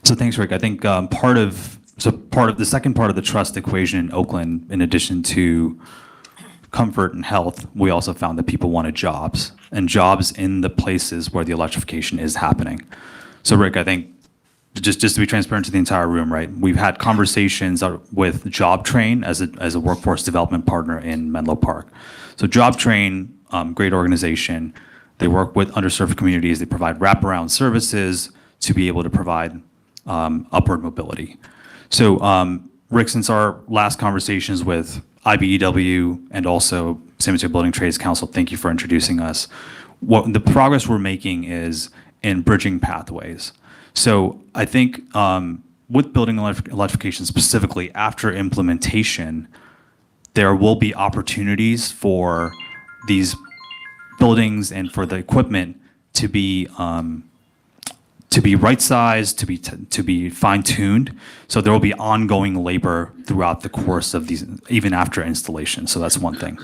So thanks, Rick. I think part of the second part of the trust equation in Oakland, in addition to comfort and health, we also found that people wanted jobs, and jobs in the places where the electrification is happening. So Rick, I think just to be transparent to the entire room, right? We've had conversations with JobTrain as a workforce development partner in Menlo Park. So JobTrain, great organization. They work with underserved communities. They provide wraparound services to be able to provide upward mobility. So Rick, since our last conversations with IBEW and also San Mateo Building Trades Council, thank you for introducing us. What the progress we're making is in bridging pathways. So I think with building electrification specifically after implementation, there will be opportunities for these buildings and for the equipment to be to be right-sized, to be fine-tuned. So there will be ongoing labor throughout the course of these, even after installation. So that's one thing.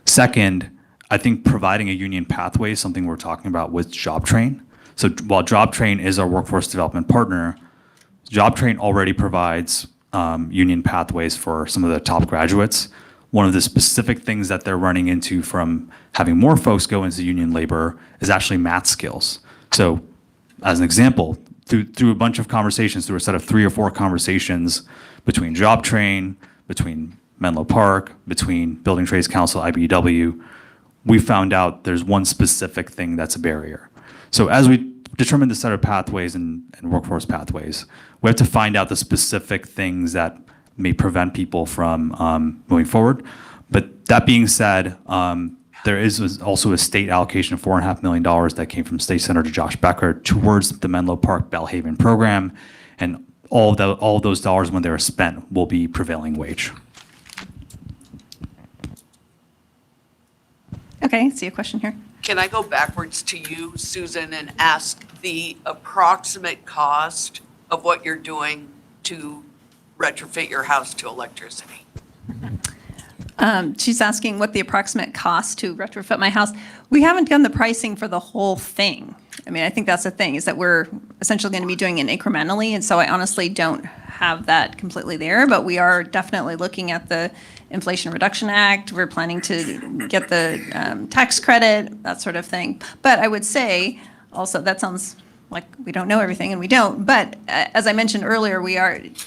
Second, I think providing a union pathway is something we're talking about with JobTrain. So while JobTrain is our workforce development partner, JobTrain already provides union pathways for some of the top graduates. One of the specific things that they're running into from having more folks go into union labor is actually math skills. So as an example, through a bunch of conversations, through a set of 3 or 4 conversations between JobTrain, between Menlo Park, between Building Trades Council, IBEW, we found out there's one specific thing that's a barrier. So as we determine the set of pathways and workforce pathways, we have to find out the specific things that may prevent people from moving forward. But that being said, there is also a state allocation of $4.5 million that came from State Senator Josh Becker towards the Menlo Park Bellhaven program, and all those dollars, when they're spent, will be prevailing wage. Okay, see a question here. Can I go backwards to you, Susan, and ask the approximate cost of what you're doing to retrofit your house to electricity? She's asking what the approximate cost to retrofit my house. We haven't done the pricing for the whole thing. I mean, I think that's the thing, is that we're essentially going to be doing it incrementally, and so I honestly don't have that completely there, but we are definitely looking at the Inflation Reduction Act. We're planning to get the tax credit, that sort of thing. But I would say, also, that sounds like we don't know everything, and we don't. But as I mentioned earlier,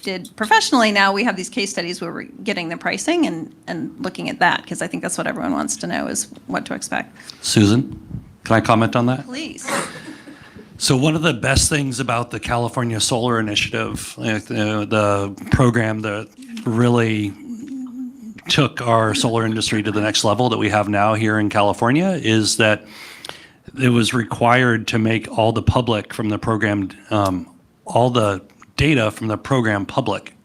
did professionally now, we have these case studies where we're getting the pricing and looking at that, because I think that's what everyone wants to know, is what to expect. Susan, can I comment on that? Please. So one of the best things about the California Solar Initiative, the program that really took our solar industry to the next level that we have now here in California, is that it was required to make all the public from the program, all the data from the program public.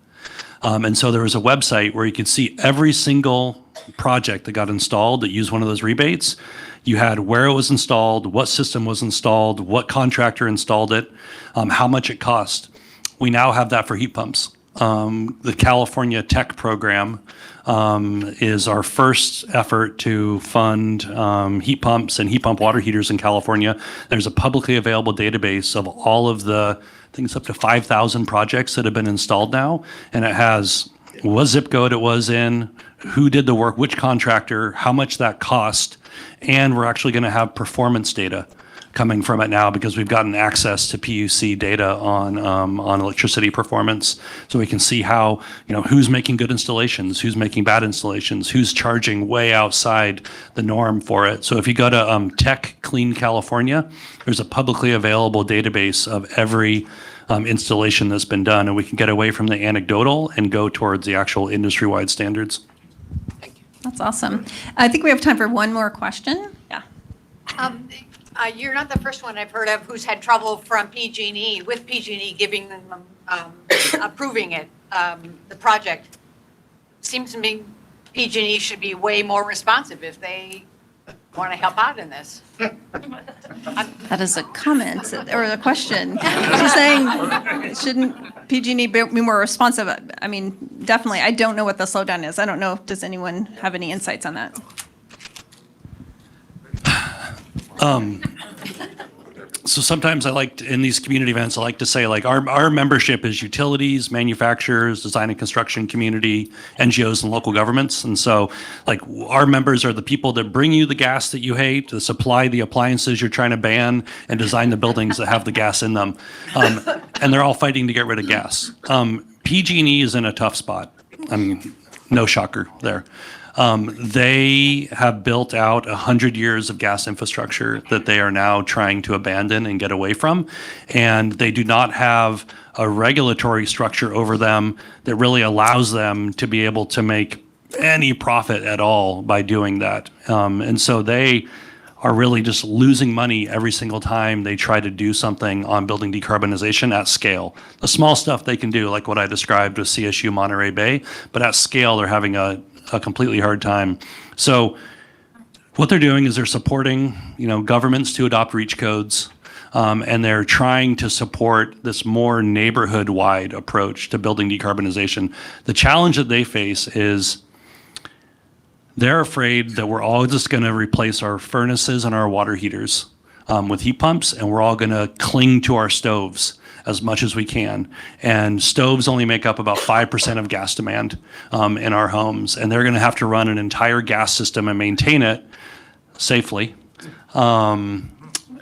And so there was a website where you could see every single project that got installed that used one of those rebates. You had where it was installed, what system was installed, what contractor installed it, how much it cost. We now have that for heat pumps. The California Tech program is our first effort to fund heat pumps and heat pump water heaters in California. There's a publicly available database of all of the, I think it's up to 5,000 projects that have been installed now, and it has what zip code it was in, who did the work, which contractor, how much that cost, and we're actually going to have performance data coming from it now, because we've gotten access to PUC data on electricity performance, so we can see how, who's making good installations, who's making bad installations, who's charging way outside the norm for it. So if you go to Tech Clean California, there's a publicly available database of every installation that's been done, and we can get away from the anecdotal and go towards the actual industry-wide standards. That's awesome. I think we have time for one more question. Yeah. You're not the first one I've heard of who's had trouble from PG&E, with PG&E giving them, approving it, the project. Seems to me PG&E should be way more responsive if they want to help out in this. That is a comment or a question. She's saying, shouldn't PG&E be more responsive? I mean, definitely. I don't know what the slowdown is. I don't know. Does anyone have any insights on that? So sometimes in these community events, I like to say, our membership is utilities, manufacturers, design and construction community, NGOs, and local governments. And so our members are the people that bring you the gas that you hate, to supply the appliances you're trying to ban, and design the buildings that have the gas in them. And they're all fighting to get rid of gas. PG&E is in a tough spot. I mean, no shocker there. They have built out 100 years of gas infrastructure that they are now trying to abandon and get away from. And they do not have a regulatory structure over them that really allows them to be able to make any profit at all by doing that. And so they are really just losing money every single time they try to do something on building decarbonization at scale. The small stuff they can do, like what I described with CSU Monterey Bay, but at scale they're having a completely hard time. So what they're doing is they're supporting, governments to adopt REACH codes. and they're trying to support this more neighborhood-wide approach to building decarbonization. The challenge that they face is they're afraid that we're all just going to replace our furnaces and our water heaters with heat pumps, and we're all going to cling to our stoves as much as we can. And stoves only make up about 5% of gas demand in our homes, and they're going to have to run an entire gas system and maintain it safely,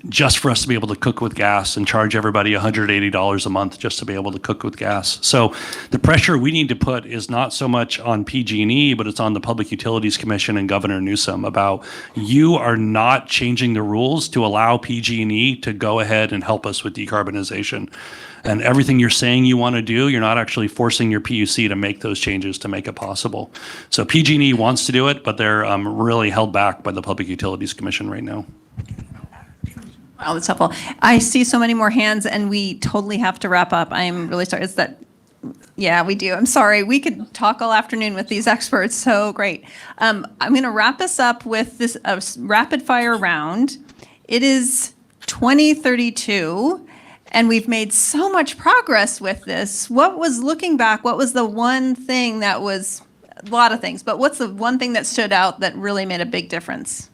just for us to be able to cook with gas and charge everybody $180 a month just to be able to cook with gas. So the pressure we need to put is not so much on PG&E, but it's on the Public Utilities Commission and Governor Newsom about, you are not changing the rules to allow PG&E to go ahead and help us with decarbonization. And everything you're saying you want to do, you're not actually forcing your PUC to make those changes to make it possible. So PG&E wants to do it, but they're really held back by the Public Utilities Commission right now. Wow, that's helpful. I see so many more hands, and we totally have to wrap up. I am really sorry. Yeah, we do. I'm sorry. We could talk all afternoon with these experts. So great. I'm going to wrap us up with this rapid fire round. It is 2032, and we've made so much progress with this. Looking back, what was the one thing that was, a lot of things, but what's the one thing that stood out that really made a big difference?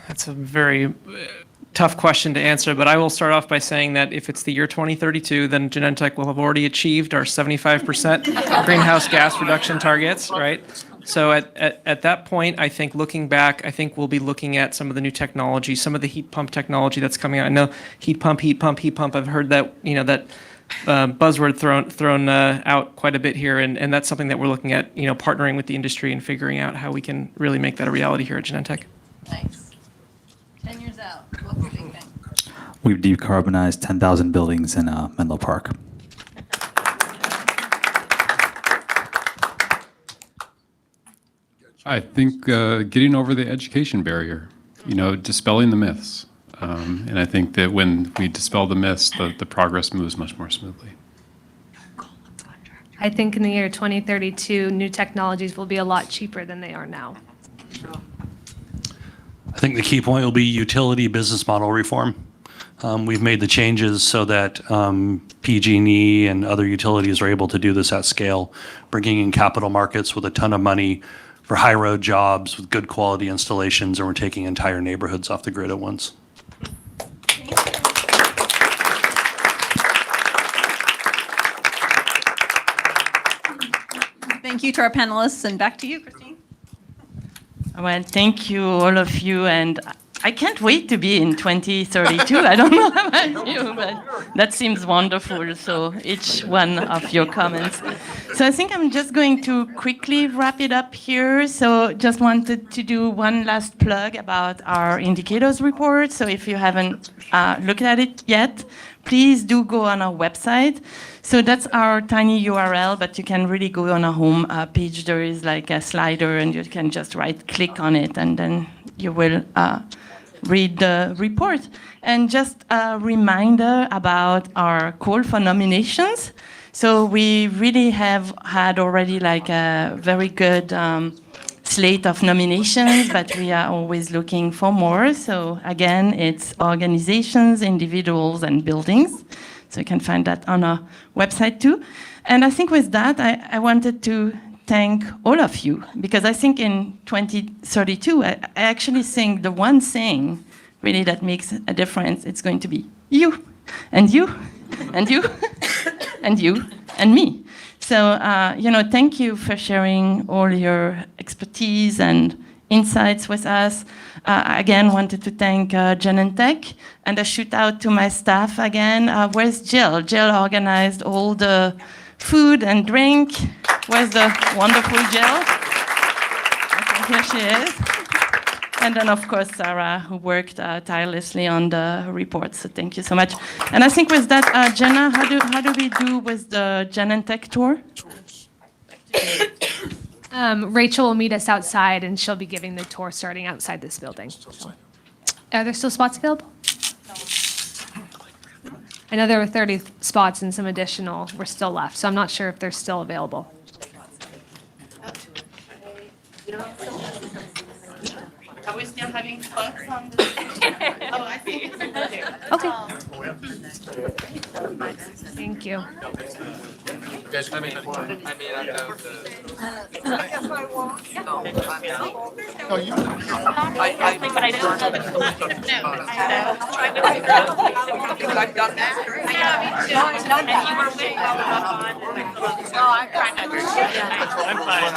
That's a very tough question to answer, but I will start off by saying that if it's the year 2032, then Genentech will have already achieved our 75% greenhouse gas reduction targets, right? So at that point, I think looking back, I think we'll be looking at some of the new technology, some of the heat pump technology that's coming out. I know heat pump. I've heard that, that buzzword thrown out quite a bit here, and that's something that we're looking at, partnering with the industry and figuring out how we can really make that a reality here at Genentech. Nice. 10 years out, what's the big thing? We've decarbonized 10,000 buildings in Menlo Park. I think getting over the education barrier, dispelling the myths. And I think that when we dispel the myths, the progress moves much more smoothly. I think in the year 2032, new technologies will be a lot cheaper than they are now. I think the key point will be utility business model reform. We've made the changes so that PG&E and other utilities are able to do this at scale, bringing in capital markets with a ton of money for high road jobs with good quality installations, and we're taking entire neighborhoods off the grid at once. Thank you to our panelists, and back to you, Christine. Well, thank you, all of you, and I can't wait to be in 2032. I don't know about you, but that seems wonderful, so each one of your comments. So I think I'm just going to quickly wrap it up here. So just wanted to do one last plug about our indicators report. So if you haven't looked at it yet, please do go on our website. So that's our tiny URL, but you can really go on our home page. There is like a slider, and you can just right-click on it, and then you will read the report. And just a reminder about our call for nominations. So we really have had already like a very good slate of nominations, but we are always looking for more. So again, it's organizations, individuals, and buildings. So you can find that on our website too. And I think with that, I wanted to thank all of you, because I think in 2032, I actually think the one thing really that makes a difference, it's going to be you, and you, and you, and you, and me. So, thank you for sharing all your expertise and insights with us. Again, wanted to thank Genentech, and a shout out to my staff again. Where's Jill? Jill organized all the food and drink. Where's the wonderful Jill? Okay, here she is. And then, of course, Sarah, who worked tirelessly on the report. So thank you so much. And I think with that, Jena, how do we do with the Genentech tour? Rachel will meet us outside, and she'll be giving the tour starting outside this building. Are there still spots available? I know there were 30 spots, and some additional were still left, so I'm not sure if they're still available. Are we still having spots on the? Oh, I see. Okay. Thank you. I've done that. I'm fine.